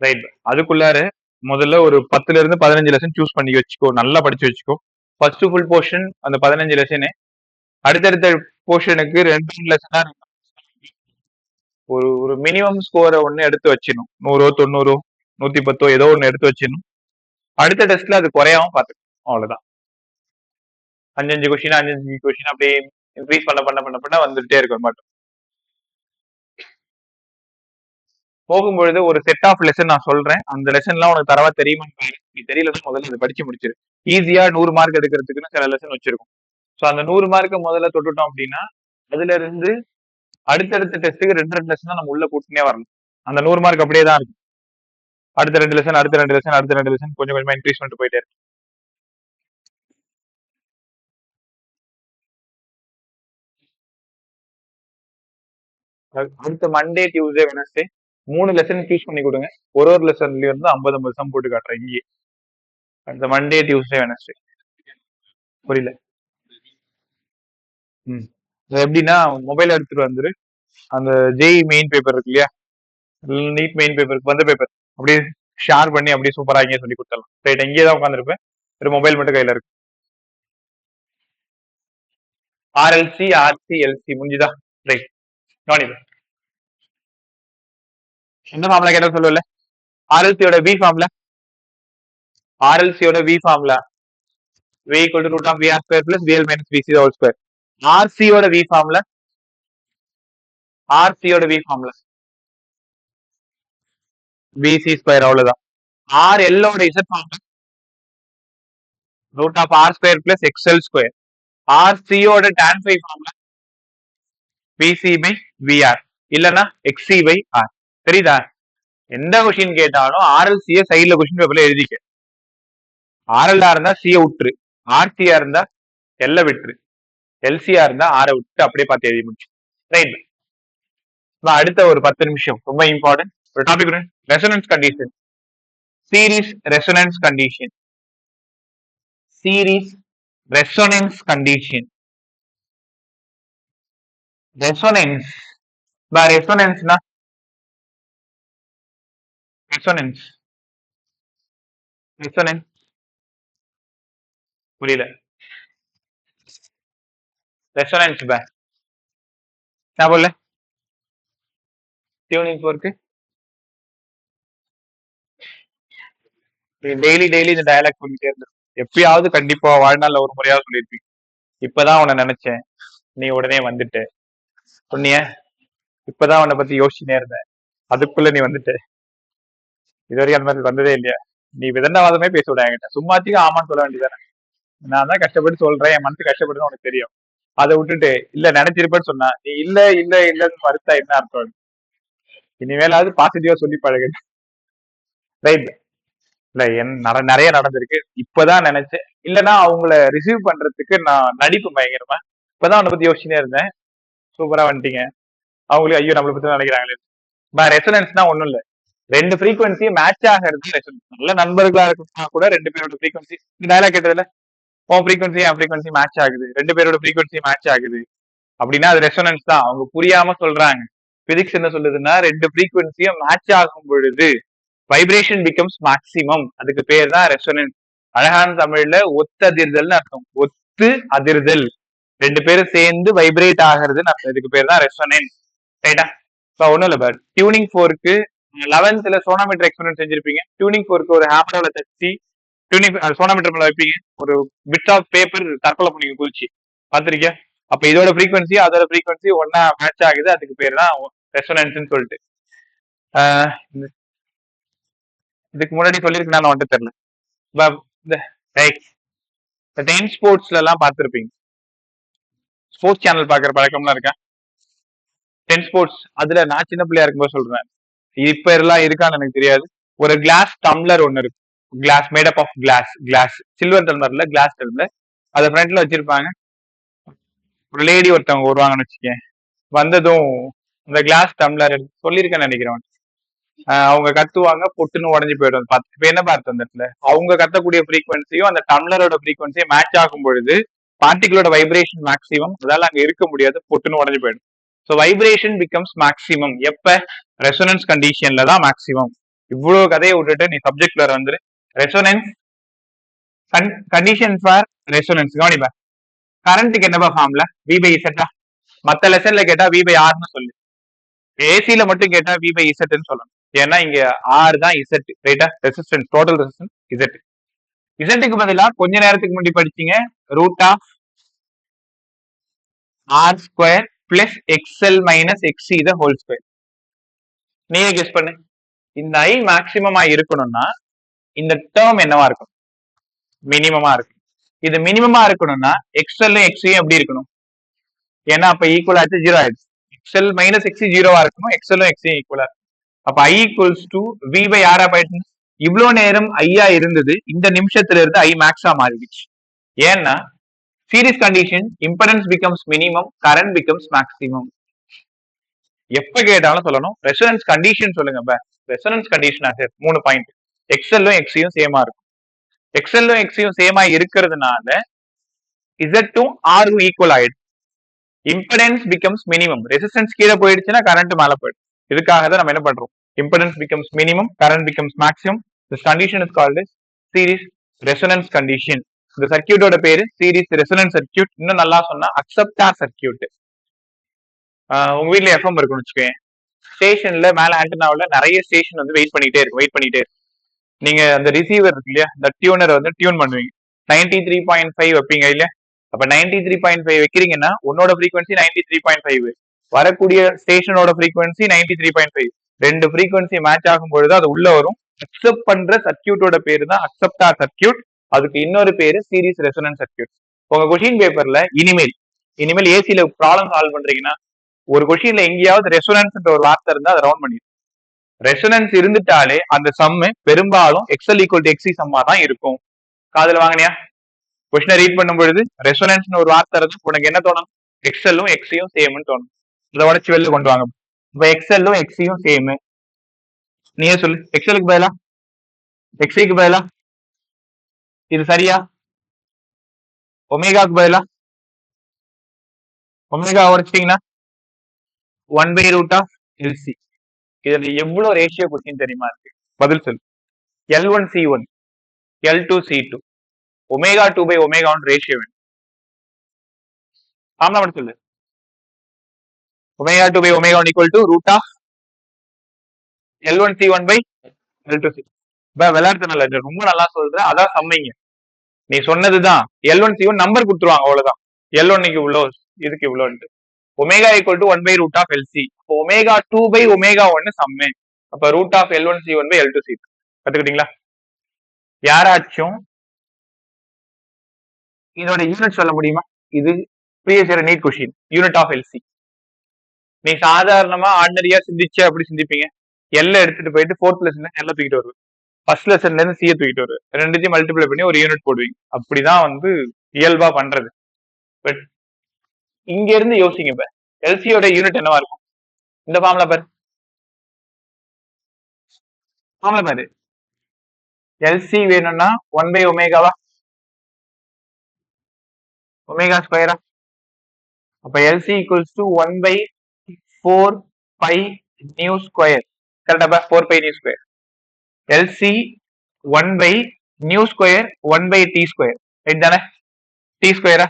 ரைட். அதுக்குள்ளார முதல்ல ஒரு 10ல இருந்து 15 லெசன் சூஸ் பண்ணி வச்சுக்கோ, நல்லா படிச்சு வச்சுக்கோ. ஃபர்ஸ்ட் ஃபுல் போர்ஷன் அந்த 15 லெசனு, அடுத்தடுத்த போர்ஷனுக்கு 2 லெசனா ஒரு ஒரு மினிமம் ஸ்கோரை ஒண்ணு எடுத்து வச்சிடணும். 100 90 110 ஏதோ ஒண்ணு எடுத்து வச்சிடணும். அடுத்த டெஸ்ட்ல அது குறையாம பாத்துக்கணும், அவ்வளவுதான். 5 கொஸ்டின் 5 கொஸ்டின் அப்படியே இன்க்ரீஸ் பண்ண பண்ண பண்ண பண்ண வந்துட்டே இருக்கும் மட்டும். போகும்பொழுது ஒரு செட் ஆஃப் லெசன் நான் சொல்றேன், அந்த லெசன்லாம் உனக்கு தரவா தெரியுமான்னு பாரு. நீ தெரியல முதல்ல அதை படிச்சு முடிச்சிரு. ஈஸியா 100 மார்க் எடுக்கிறதுக்குன்னு சில லெசன் வச்சிருக்கும். ஸோ அந்த 100 மார்க்கை முதல்ல தொட்டுட்டோம் அப்படின்னா அதுல இருந்து அடுத்தடுத்த டெஸ்ட்டுக்கு 2 லெசன் தான் நம்ம உள்ள கூட்டினே வரணும். அந்த 100 மார்க் அப்படியே தான் இருக்கும். அடுத்த 2 லெசன் அடுத்த 2 லெசன் அடுத்த 2 லெசன் கொஞ்சம் கொஞ்சமா இன்க்ரீஸ் பண்ணிட்டு போயிட்டே இருக்கு. அடுத்த Monday Tuesday Wednesday 3 lesson choose பண்ணி கொடுங்க. ஒரு லெசன்லயும் இருந்து 50 சம் போட்டு காட்டுறேன் இங்கே. அடுத்த மண்டே, டியூஸ்டே, வெனஸ்டே. புரியல? எப்படின்னா மொபைல் எடுத்துட்டு வந்துரு. அந்த ஜேஇ மெயின் பேப்பர் இருக்கு இல்லையா, நீட் மெயின் பேப்பருக்கு வந்த பேப்பர் அப்படியே ஷேர் பண்ணி அப்படியே சூப்பரா இங்கே சொல்லி கொடுத்துடலாம். ரைட், இங்கே தான் உட்காந்துருப்பேன். ஒரு மொபைல் மட்டும் கையில இருக்கு. ஆர்எல்சி, ஆர்சி, எல்சி முடிஞ்சுதா? ரைட், கவனிப்பு. என்ன ஃபார்முலா கேட்டா சொல்லுவல? ஆர்எல்சியோட பி ஃபார்முலா, ஆர்எல்சியோட V formula v equal to root of vr square plus vl minus vc the whole square. ஆர்சியோட வி ஃபார்முலா, ஆர்சியோட வி ஃபார்முலா vc ஸ்கொயர், அவ்வளவுதான். ஆர்எல்லோட Z formula root of r square plus xl square. ஆர்சியோட tan phi formula vc by vr இல்லனா xc by r. தெரியுதா? எந்த கொஸ்டின் கேட்டாலும் ஆர்எல்சிய சைடுல கொஸ்டின் பேப்பர்ல எழுதிக்க. ஆர்எல்ஆ இருந்தா சிய விட்டுரு, ஆர்சியா இருந்தா எல்ல விட்டுரு, எல்சியா இருந்தா ஆரை விட்டு அப்படியே பார்த்து எழுதி முடிச்சு. ரைட், அடுத்த ஒரு 10 நிமிஷம் ரொம்ப இம்பார்ட்டன்ட் ஒரு topic, resonance condition. Series resonance condition, series resonance condition. Resonance ரெசோனன்ஸ்னா ரெசோனன்ஸ், ரெசோனன்ஸ் புரியல? ரெசோனன்ஸ் क्या बोल रहे? ट्यूनिंग फोर्क டெய்லி டெய்லி இந்த டயலாக் பண்ணிட்டே இருந்து எப்பயாவது கண்டிப்பா வாழ்நாள்ல ஒரு முறையாவது சொல்லியிருப்பீங்க. இப்பதான் உன்னை நினைச்சேன், நீ உடனே வந்துட்ட. சொன்னிய, இப்பதான் உன்னை பத்தி யோசிச்சுனே இருந்தேன், அதுக்குள்ள நீ வந்துட்ட. இது வரைக்கும் அந்த மாதிரி வந்ததே இல்லையா? நீ விதண்டாவாதமே பேச விட என்கிட்ட, சும்மாச்சுக்கு ஆமான்னு சொல்ல வேண்டியதானே. நான் தான் கஷ்டப்பட்டு சொல்றேன், என் மனசு கஷ்டப்படுன்னு உனக்கு தெரியும். அதை விட்டுட்டு இல்ல நினைச்சிருப்பேன்னு சொன்னா நீ இல்ல இல்ல இல்லன்னு மறுத்தா என்ன அர்த்தம்? இனிமேலாவது பாசிட்டிவா சொல்லி பழகு. ரைட், இல்ல நிறைய நடந்திருக்கு. இப்பதான் நினைச்சேன், இல்லன்னா அவங்கள ரிசீவ் பண்றதுக்கு நான் நடிப்பு பயங்கரமா. இப்பதான் அவனை பத்தி யோசிச்சுனே இருந்தேன், சூப்பரா வந்துட்டீங்க. அவங்களுக்கு ஐயோ நம்மளை பத்தி நினைக்கிறாங்களே. ரெசனன்ஸ்னா ஒண்ணும் இல்ல, ரெண்டு ஃப்ரீக்வன்சி மேட்ச் ஆகிறது ரெசனன்ஸ். நல்ல நண்பர்களா இருக்குன்னா கூட ரெண்டு பேரோட ஃப்ரீக்வன்சி, டயலாக் கேட்டதுல உன் ஃப்ரீக்வன்சி என் ஃப்ரீக்வன்சி மேட்ச் ஆகுது, ரெண்டு பேரோட ஃப்ரீக்வன்சி மேட்ச் ஆகுது அப்படின்னா அது ரெசனன்ஸ் தான். அவங்க புரியாம சொல்றாங்க. பிசிக்ஸ் என்ன சொல்லுதுன்னா, ரெண்டு ஃப்ரீக்வன்சியும் மேட்ச் ஆகும் பொழுது வைப்ரேஷன் பிகம்ஸ் மேக்சிமம், அதுக்கு பேர் தான் ரெசனன்ஸ். அழகான தமிழ்ல ஒத்ததிர்தல்னு அர்த்தம். ஒத்து அதிர்தல், ரெண்டு பேரும் சேர்ந்து வைப்ரேட் ஆகிறதுன்னு அர்த்தம். இதுக்கு பேர் தான் ரெசனன்ஸ். ரைட்டா? இப்போ ஒன்றும் இல்லை, பட் டியூனிங் ஃபோருக்கு 11th சோனாமீட்டர் எக்ஸ்பெரிமெண்ட் செஞ்சிருப்பீங்க. டியூனிங் ஃபோருக்கு ஒரு ஹேமரால தச்சு டியூனிங் சோனாமீட்டர் மேல வைப்பீங்க, ஒரு பிட் ஆஃப் பேப்பர் தற்கொலை பண்ணி குதிச்சு பார்த்திருக்கியா? அப்ப இதோட ஃப்ரீக்வன்சி அதோட ஃப்ரீக்வன்சி ஒன்னா மேட்ச் ஆகுது, அதுக்கு பேர் தான் ரெசனன்ஸ்னு சொல்லிட்டு. இதுக்கு முன்னாடி சொல்லியிருக்கு, நான் வந்துட்டு தெரியல. இந்த டென் ஸ்போர்ட்ஸ்ல எல்லாம் பார்த்திருப்பீங்க, ஸ்போர்ட்ஸ் சேனல் பாக்குற பழக்கம்லாம் இருக்கா? டென் ஸ்போர்ட்ஸ், அதுல நான் சின்ன பிள்ளையா இருக்கும்போது சொல்றேன், இப்ப எல்லாம் இருக்கான்னு எனக்கு தெரியாது. ஒரு கிளாஸ் டம்ளர் ஒண்ணு இருக்கு, glass made up of glass silver டம்ளர்ல கிளாஸ் டம்ளர், அதை ஃப்ரண்ட்ல வச்சிருப்பாங்க. ஒரு லேடி ஒருத்தவங்க வருவாங்கன்னு வச்சுக்கேன், வந்ததும் இந்த கிளாஸ் டம்ளர் சொல்லியிருக்கேன்னு நினைக்கிறேன், அவங்க கத்துவாங்க, பொட்டுன்னு உடஞ்சி போயிடும். இப்ப என்ன பார்த்து அந்த இடத்துல அவங்க கத்தக்கூடிய ஃப்ரீக்வன்சியும் அந்த டம்ளரோட ஃப்ரீக்வன்சியும் மேட்ச் ஆகும் பொழுது பார்ட்டிகளோட வைப்ரேஷன் மேக்ஸிமம், அதால அங்க இருக்க முடியாது, பொட்டுன்னு உடஞ்சி போயிடும். ஸோ வைப்ரேஷன் பிகம்ஸ் மேக்ஸிமம் எப்ப? ரெசோனன்ஸ் கண்டிஷன்ல தான் மேக்ஸிமம். இவ்வளவு கதையை விட்டுட்டு நீ சப்ஜெக்ட்ல வந்துரு. ரெசோனன்ஸ் கண்டிஷன் ஃபார் ரெசோனன்ஸ் கவனிப்பா. கரண்ட்டுக்கு என்னப்பா ஃபார்ம்ல? V by Z. மத்த லெசன்ல கேட்டா V by R ன்னு சொல்லு, ஏசில மட்டும் கேட்டா V by Z ன்னு சொல்லணும். ஏன்னா இங்க R தான் Z, ரைட்டா? Resistance, total resistance Z. இசட்டுக்கு பதிலா கொஞ்ச நேரத்துக்கு முன்னாடி படிச்சீங்க root of R square plus XL minus XC the whole square. நீங்க கெஸ் பண்ணு, இந்த I மேக்சிமமா இருக்கணும்னா இந்த டேர்ம் என்னவா இருக்கும்? மினிமமா இருக்கும். இது மினிமமா இருக்கணும்னா XL XC எப்படி இருக்கணும்? ஏன்னா அப்ப ஈக்குவல் ஆச்சு 0 ஆயிடுச்சு. XL மைனஸ் XC 0வா இருக்கணும், XL XC ஈக்குவலா. அப்ப I equals to V by R ஆயிடுச்சு. இவ்வளவு நேரம் ஐயா இருந்தது, இந்த நிமிஷத்துல இருந்து I மேக்ஸா மாறிடுச்சு. ஏன்னா series condition, impedance becomes minimum, current becomes maximum. எப்ப கேட்டாலும் சொல்லணும் ரெசனன்ஸ் கண்டிஷன் சொல்லுங்க. ரெசனன்ஸ் கண்டிஷனா சார் 3 பாயிண்ட். எக்ஸ்எல்லும் எக்ஸியும் சேமா இருக்கும். எக்ஸ்எல்லும் எக்ஸியும் சேமா இருக்கிறதுனால இசட்டும் ஆரும் ஈக்குவல் ஆயிடுச்சு. Impedance becomes minimum. ரெசிஸ்டன்ஸ் கீழே போயிடுச்சுன்னா கரண்ட் மேல போயிடும். இதுக்காக தான் நம்ம என்ன பண்றோம்? Impedance becomes minimum, current becomes maximum. This condition is called series resonance condition. இந்த சர்க்கியூட்டோட பேரு சீரிஸ் ரெசனன்ஸ் சர்க்கியூட். இன்னும் நல்லா சொன்னா அக்செப்டார் சர்க்கியூட். உங்க வீட்ல எஃப்எம் இருக்குன்னு வச்சுக்கோங்க. ஸ்டேஷன்ல மேல ஆண்டனாவில் நிறைய ஸ்டேஷன் வந்து வெயிட் பண்ணிட்டே இருக்கும். நீங்க அந்த ரிசீவர் இருக்கு இல்லையா, இந்த டியூனரை வந்து டியூன் பண்ணுவீங்க. 93.5 வைப்பீங்க இல்லையா? அப்ப 93.5 வைக்கிறீங்கன்னா உன்னோட ஃப்ரீக்வன்சி 93.5, வரக்கூடிய ஸ்டேஷனோட ஃப்ரீக்வன்சி 93.5. ரெண்டு ஃப்ரீக்வன்சி மேட்ச் ஆகும் பொழுது அது உள்ள வரும். அக்செப்ட் பண்ற சர்க்கியூட்டோட பேரு தான் அக்செப்டார் சர்க்கியூட். அதுக்கு இன்னொரு பேரு சீரிஸ் ரெசனன்ஸ் சர்க்கியூட். உங்க கொஸ்டின் பேப்பர்ல இனிமேல் ஏசில ப்ராப்ளம் சால்வ் பண்றீங்கன்னா ஒரு கொஸ்டின்ல எங்கேயாவது ரெசனன்ஸ் ஒரு வார்த்தை இருந்தா அதை ரவுண்ட் பண்ணிடும். ரெசனன்ஸ் இருந்துட்டாலே அந்த சம்மு பெரும்பாலும் எக்ஸ்எல் ஈக்குவல் டு எக்ஸி சம்மா தான் இருக்கும். காதுல வாங்கினியா? கொஸ்டினை ரீட் பண்ணும் பொழுது ரெசனன்ஸ் ஒரு வார்த்தை இருந்து உனக்கு என்ன தோணும்? எக்ஸ்எல்லும் எக்ஸியும் சேம்னு தோணும். இதை உடச்சு வெளில கொண்டு வாங்க. இப்ப எக்ஸ்எல்லும் எக்ஸியும் சேம். நீயே சொல்லு, எக்ஸ்எலுக்கு பதிலா எக்ஸிக்கு பதிலா இது சரியா? ஒமேகாக்கு பதிலா ஒமேகா உடைச்சிட்டீங்கன்னா 1/√LC. இதுல எவ்வளவு ரேஷியோ கொஸ்டின் தெரியுமா இருக்கு? பதில் சொல்லு. L1C1, L2C2, ω2/ω1 ரேஷியோ வேணும். ஆமா மட்டும் சொல்லு. ω2/ω1 = √L1C1/L2C. விளையாடுறதுனால ரொம்ப நல்லா சொல்ற, அதான் சம்மிங்க. நீ சொன்னதுதான். L1C1 நம்பர் கொடுத்துருவாங்க, அவ்வளவுதான். L1 இவ்வளோ, இதுக்கு இவ்வளோன்ட்டு. ω = 1/√LC. இப்போ ω2/ω1 சம்மு. அப்ப √L1C1/L2C2. கத்துக்கிட்டீங்களா? யாராச்சும் இதோட யூனிட் சொல்ல முடியுமா? இது previous year NEET question. Unit of LC. நீ சாதாரணமா ஆர்டினரியா சிந்திச்சு அப்படி சிந்திப்பீங்க. எல்ல எடுத்துட்டு போயிட்டு 4th லெசன்ல எல்ல தூக்கிட்டு வருவேன். ஃபர்ஸ்ட் லெசன்ல இருந்து சிஏ தூக்கிட்டு வருவேன். ரெண்டுத்தையும் மல்டிப்ளை பண்ணி ஒரு யூனிட் போடுவீங்க. அப்படிதான் வந்து இயல்பா பண்றது. பட் இங்க இருந்து யோசிங்க. இப்ப எல்சியோட யூனிட் என்னவா இருக்கும்? இந்த ஃபார்முலா பாரு. எல்சி வேணும்னா 1/ω ஒமேகா ஸ்கொயரா? அப்ப எல்சி = 1/4π நியூ ஸ்கொயர். கரெக்டா? 4π நியூ ஸ்கொயர். எல்சி 1/நியூ ஸ்கொயர் 1/t ஸ்கொயர். ரைட் தானே? டி ஸ்கொயரா?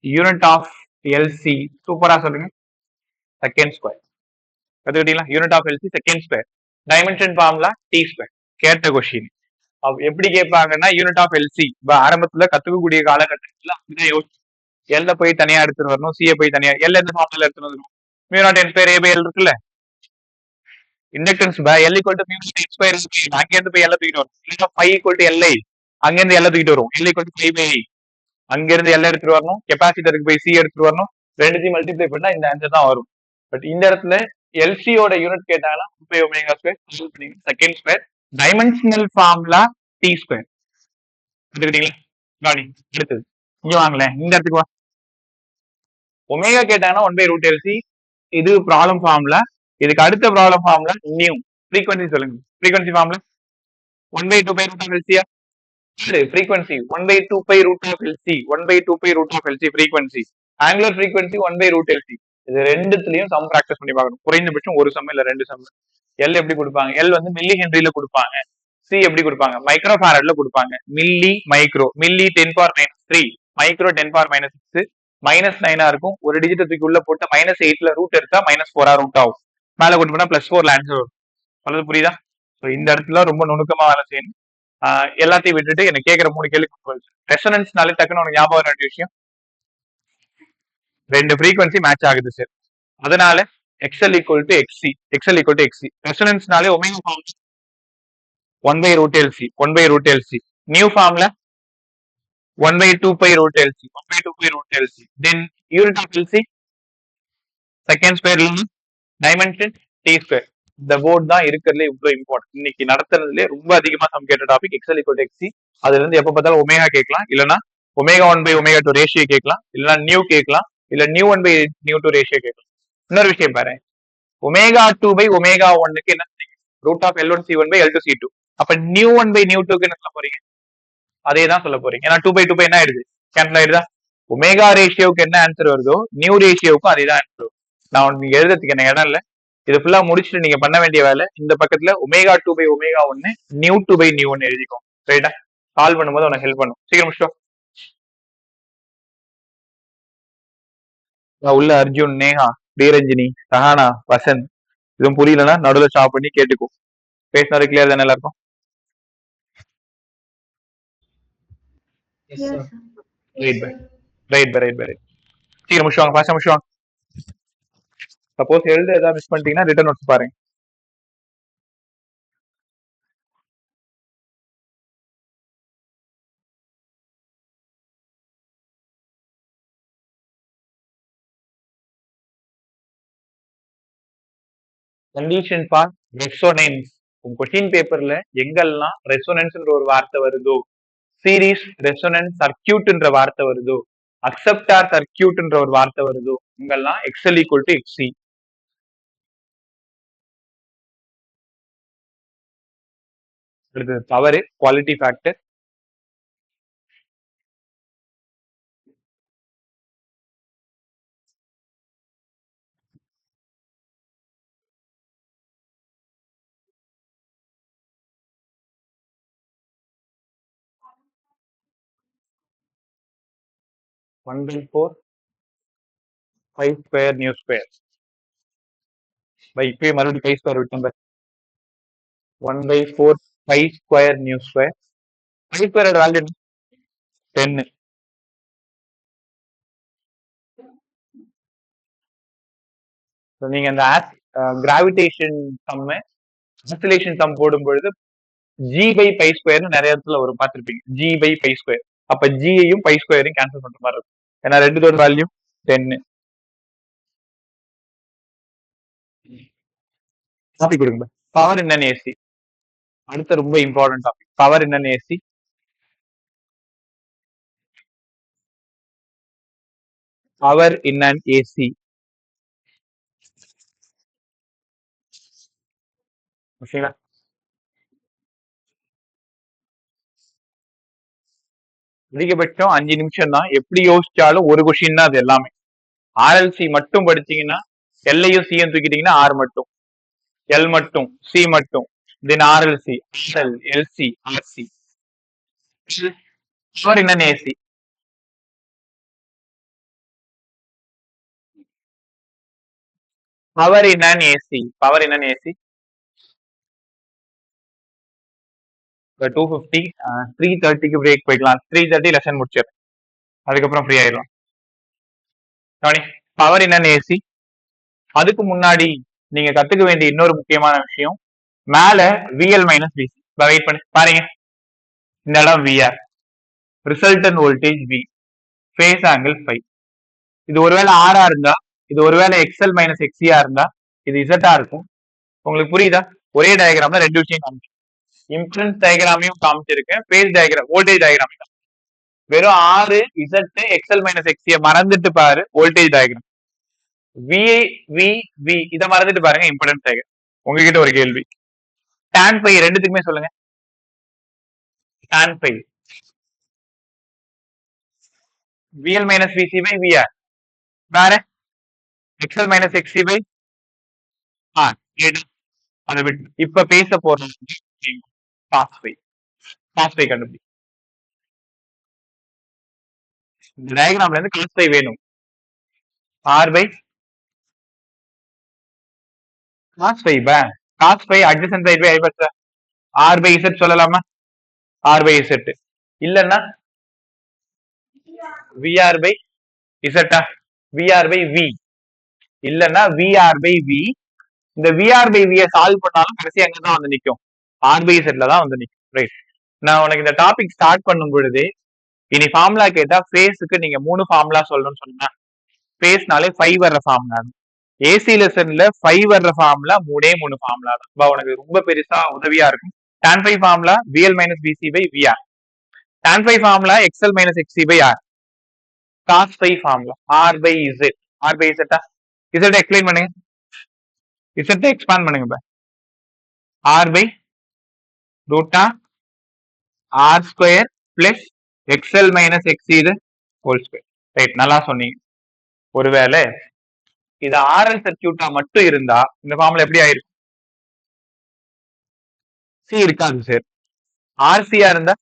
யூனிட் ஆஃப் எல்சி சூப்பரா சொல்லுங்க. Second square. கத்துக்கிட்டீங்களா? Unit of LC second square. Dimension formula T square. கேட்ட கொஸ்டின். எப்படி கேட்பாங்கன்னா யூனிட் ஆஃப் எல்சி ஆரம்பத்துல கத்துக்கக்கூடிய காலகட்டத்துல அப்படிதான் யோசிச்சு எல்ல போய் தனியா எடுத்துட்டு வரணும், சிஏ போய் தனியா. எல் எந்த ஃபார்முலா எடுத்துட்டு வரணும்? μ0n2a/L இருக்குல்ல. இண்டக்டன்ஸ் L = μ0n2 அங்க இருந்து போய் எல்ல தூக்கிட்டு வரும். இல்ல φ = Li, அங்க இருந்து எல்ல தூக்கிட்டு வரும். L = π/I, அங்க இருந்து எல்ல எடுத்துட்டு வரணும். கெபாசிட்டருக்கு போய் சி எடுத்துட்டு வரணும். ரெண்டுத்தையும் மல்டிப்ளை பண்ணா இந்த ஆன்சர் தான் வரும். பட் இந்த இடத்துல எல்சியோட யூனிட் கேட்டாங்கன்னா ω2 second square. Dimensional formula T square. எடுத்துக்கிட்டீங்களா? அடுத்தது இங்க வாங்களேன், இந்த இடத்துக்கு வா. ஒமேகா கேட்டாங்கன்னா 1/√LC. இது ப்ராப்ளம் ஃபார்முலா. இதுக்கு அடுத்த ப்ராப்ளம் ஃபார்முலா நியூ. ஃப்ரீக்வன்சி சொல்லுங்க. Frequency formula 1/2π√LC. Frequency 1/2π√LC. 1/2π√LC frequency. Angular frequency 1/√LC. இது ரெண்டுத்துலயும் சம் பிராக்டிஸ் பண்ணி பார்க்கணும். குறைந்தபட்சம் ஒரு சம் இல்ல ரெண்டு சம். எல் எப்படி கொடுப்பாங்க? எல் வந்து மில்லி ஹென்ரில கொடுப்பாங்க. சி எப்படி கொடுப்பாங்க? மைக்ரோ ஃபாரட்ல கொடுப்பாங்க. Milli micro. Milli 10⁻³ micro 10⁻⁶. -9 இருக்கும். ஒரு டிஜிட் தூக்கி உள்ள போட்டு -8ல ரூட் எடுத்தா -4 ரூட் ஆகும். மேல கொண்டு போனா +4 ஆன்சர் வரும். சொல்றது புரியுதா? இந்த இடத்துல ரொம்ப நுணுக்கமா வேலை செய்யணும். எல்லாத்தையும் விட்டுட்டு எனக்கு கேட்கிற 3 கேள்வி. ரெசனன்ஸ்னாலே டக்குன்னு உனக்கு ஞாபகம் வர வேண்டிய விஷயம், ரெண்டு ஃப்ரீக்வன்சி மேட்ச் ஆகுது சார். அதனால XL = XC. XL = XC. ரெசனன்ஸ்னாலே omega formula 1/√LC. 1/√LC. Nu formula 1/2π√LC. 1/2π√LC. Then unit of LC second square. Dimension T square. இந்த போர்டு தான் இருக்கிறதுல இவ்வளவு இம்பார்ட்டன்ட். இன்னைக்கு நடத்துறதுல ரொம்ப அதிகமா சம் கேட்ட டாபிக் XL = XC. அதுல இருந்து எப்ப பார்த்தாலும் ஒமேகா கேட்கலாம், இல்லைன்னா ω1/ω2 ரேஷியோ கேட்கலாம், இல்லைன்னா நியூ கேட்கலாம், இல்ல நியூ 1/ν2 ரேஷியோ கேட்கலாம். இன்னொரு விஷயம் பாரு, ஒமேகா 2 பை ஒமேகா 1க்கு என்ன root of L1 C1 by L2 C2. அப்ப நியூ 1 பை நியூ 2க்கு என்ன சொல்ல போறீங்க? அதே தான் சொல்ல போறீங்க. ஏன்னா 2 பை 2 பை என்ன ஆயிடுது? கேன்சல் ஆயிடுதா? ஒமேகா ரேஷியோவுக்கு என்ன ஆன்சர் வருதோ நியூ ரேஷியோவுக்கும் அதே தான் ஆன்சர் வரும். நான் உங்களுக்கு எழுதுறதுக்கு என்ன இடம் இல்ல. இது ஃபுல்லா முடிச்சுட்டு நீங்க பண்ண வேண்டிய வேலை இந்த பக்கத்துல omega 2 by omega 1 nu 2 by nu 1 எழுதிக்கோங்க. ரைட்டா? சால்வ் பண்ணும்போது உனக்கு ஹெல்ப் பண்ணும். சீக்கிரம் முடிச்சிட்டோம். உள்ள அர்ஜுன், நேஹா, தீரஞ்சினி, சஹானா, வசந்த் இதுவும் புரியலன்னா நடுவில் ஸ்டாப் பண்ணி கேட்டுக்கோ. பேசினது கிளியர் தானே எல்லாருக்கும்?
Yes, sir.
Right by right by right by right. சீக்கிரம் முடிச்சுவாங்க, ஃபாஸ்டா முடிச்சுவாங்க. சப்போஸ் எழுத ஏதாவது மிஸ் பண்ணிட்டீங்கன்னா ரிட்டர்ன் நோட்ஸ் பாருங்க. Condition for resonance. உங்க கொஸ்டின் பேப்பர்ல எங்கெல்லாம் ரெசோனன்ஸ்ன்ற ஒரு வார்த்தை வருதோ, சீரிஸ் ரெசோனன்ஸ் சர்க்கியூட்ன்ற வார்த்தை வருதோ, அக்செப்டார் சர்க்கியூட்ன்ற ஒரு வார்த்தை வருதோ, இங்கெல்லாம் எக்ஸ்எல் ஈக்குவல் டு எக்ஸி. அடுத்தது power, quality factor, one by four five square nu square by இப்பயே மறுபடியும் ஃபைவ் ஸ்கொயர் விட்டு one by four five square nu square. Five ஸ்கொயரோட வேல்யூ 10. நீங்க அந்த கிராவிடேஷன் சம், ஆசிலேஷன் சம் போடும் பொழுது ஜி பை பை ஸ்கொயர்னு நிறைய இடத்துல வரும், பார்த்துருப்பீங்க. G by pi square. அப்ப ஜியையும் பை ஸ்கொயரையும் கேன்சல் பண்ற மாதிரி இருக்கும். ஏன்னா ரெண்டுதோட வேல்யூ 10. டாபிக் கொடுங்க. Power in an AC. அடுத்த ரொம்ப important topic, power in an AC. Power in an AC. ஓகேங்களா? அதிகபட்சம் 5 நிமிஷம் தான். எப்படி யோசிச்சாலும் ஒரு கொஸ்டின் தான் அது எல்லாமே. ஆர்எல்சி மட்டும் படிச்சீங்கன்னா எல்லையும் சியும் தூக்கிட்டீங்கன்னா ஆர் மட்டும், எல் மட்டும், சி மட்டும், then RLC, L, LC, RC. Power in an AC. Power in an AC. Power in an AC 250. 3:30க்கு பிரேக் போய்க்கலாம். 3:30 லெசன் முடிச்சிடும், அதுக்கப்புறம் ஃப்ரீ ஆயிடலாம். Power in an AC. அதுக்கு முன்னாடி நீங்க கத்துக்க வேண்டிய இன்னொரு முக்கியமான விஷயம், மேல விஎல் மைனஸ் விசி. வெயிட் பண்ணி பாருங்க. இந்த இடம் VR, resultant voltage V, phase angle 5. இது ஒருவேளை ஆரா இருந்தா, இது ஒருவேளை எக்ஸ்எல் மைனஸ் எக்ஸியா இருந்தா, இது இசட்டா இருக்கும். உங்களுக்கு புரியுதா? ஒரே டயக்ராம்ல ரெண்டு விஷயம் காமிச்சு, இம்பிடன்ஸ் டயக்ராமையும் காமிச்சிருக்கேன், ஃபேஸ் டயக்ராம், வோல்டேஜ் டயக்ராம். வெறும் ஆறு இசட் எக்ஸ்எல் மைனஸ் எக்ஸிய மறந்துட்டு பாரு voltage diagram. VI V V இதை மறந்துட்டு பாருங்க இம்பிடன்ஸ் டயக்ராம். உங்ககிட்ட ஒரு கேள்வி, tan phi ரெண்டுத்துக்குமே சொல்லுங்க. tan phi VL minus VC by VR. வேற XL minus XC by R. அதை விட்டு இப்ப பேச போறோம் cos phi. cos phi கண்டுபிடி. இந்த டயக்ராம்ல இருந்து cos phi வேணும். R by cos phi பா. cos phi adjacent side by hypotenuse. R by Z சொல்லலாமா? R by Z. இல்லன்னா VR by Z. VR by V. இல்லன்னா VR by V. இந்த VR by V சால்வ் பண்ணாலும் கடைசி அங்க தான் வந்து நிக்கும், R by Z தான் வந்து நிக்கும். ரைட். நான் உனக்கு இந்த டாபிக் ஸ்டார்ட் பண்ணும் பொழுது இனி ஃபார்முலா கேட்டா ஃபேஸுக்கு நீங்க 3 ஃபார்முலா சொல்லணும்னு சொன்னா, ஃபேஸ்னாலே 5 வர்ற ஃபார்முலா. ஏசி லெசன்ல 5 வர்ற ஃபார்முலா 3 ஃபார்முலா தான். உனக்கு ரொம்ப பெருசா உதவியா இருக்கும். tan phi formula VL minus VC by VR. tan phi formula XL minus XC by R. cos phi formula R by Z. R by Z. Z explain பண்ணுங்க. Z எக்ஸ்பாண்ட் பண்ணுங்க இப்ப ஆர் பை ரூட்டா R square plus XL minus X இது ஹோல் ஸ்கொயர். ரைட், நல்லா சொன்னீங்க. ஒருவேளை இது ஆர்எல் சர்க்கியூட்டா மட்டும் இருந்தா இந்த ஃபார்முலா எப்படி ஆயிருக்கும்? சி இருக்காது சார். ஆர்சியா இருந்தா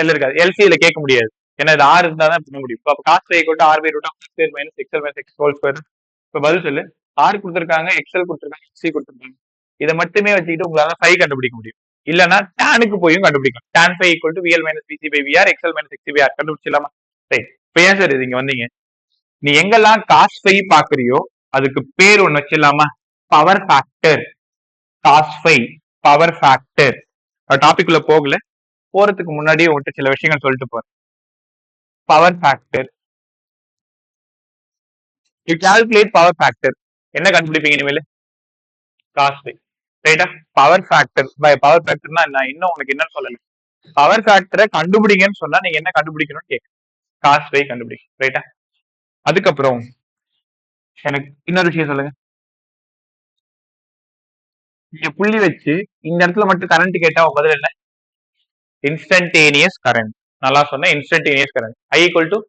எல் இருக்காது. எல்சியில கேட்க முடியாது. ஏன்னா இது ஆர் இருந்தா தான் பண்ண முடியும். இப்போ cos phi equal to R by root of square minus XL minus X whole square. இப்போ பதில் சொல்லு. ஆர் கொடுத்துருக்காங்க, எக்ஸ்எல் கொடுத்துருக்காங்க, சி கொடுத்துருக்காங்க. இதை மட்டுமே வச்சுக்கிட்டு உங்களால ஃபை கண்டுபிடிக்க முடியும். இல்லைன்னா டேனுக்கு போயும் கண்டுபிடிக்கலாம். Tan phi equal to VL minus VC by VR XL minus X by R கண்டுபிடிச்சிடலாமா? சரி, இப்போ ஏன் சார் இது இங்க வந்தீங்க? நீ எங்கெல்லாம் காஸ் ஃபை பாக்குறியோ அதுக்கு பேர் ஒண்ணு வச்சிடலாமா? Power factor. Cos phi power factor. Topic உள்ள போகல, போறதுக்கு முன்னாடியே உங்கள்கிட்ட சில விஷயங்கள் சொல்லிட்டு போறேன். Power factor, you calculate power factor. என்ன கண்டுபிடிப்பீங்க இனிமேல்? Cos phi. ரைட்டா? பவர் ஃபேக்டர் பை பவர் ஃபேக்டர்னா நான் இன்னும் உனக்கு என்னன்னு சொல்லல. பவர் ஃபேக்டரை கண்டுபிடிங்கன்னு சொன்னா நீங்க என்ன கண்டுபிடிக்கணும்னு கேட்க. காஸ் ஃபை கண்டுபிடிக்க. ரைட்டா? அதுக்கப்புறம் எனக்கு இன்னொரு விஷயம் சொல்லுங்க. இங்க புள்ளி வச்சு இந்த இடத்துல மட்டும் கரண்ட் கேட்டா உங்க பதில் என்ன? Instantaneous current. நல்லா சொன்ன, instantaneous current. I equal to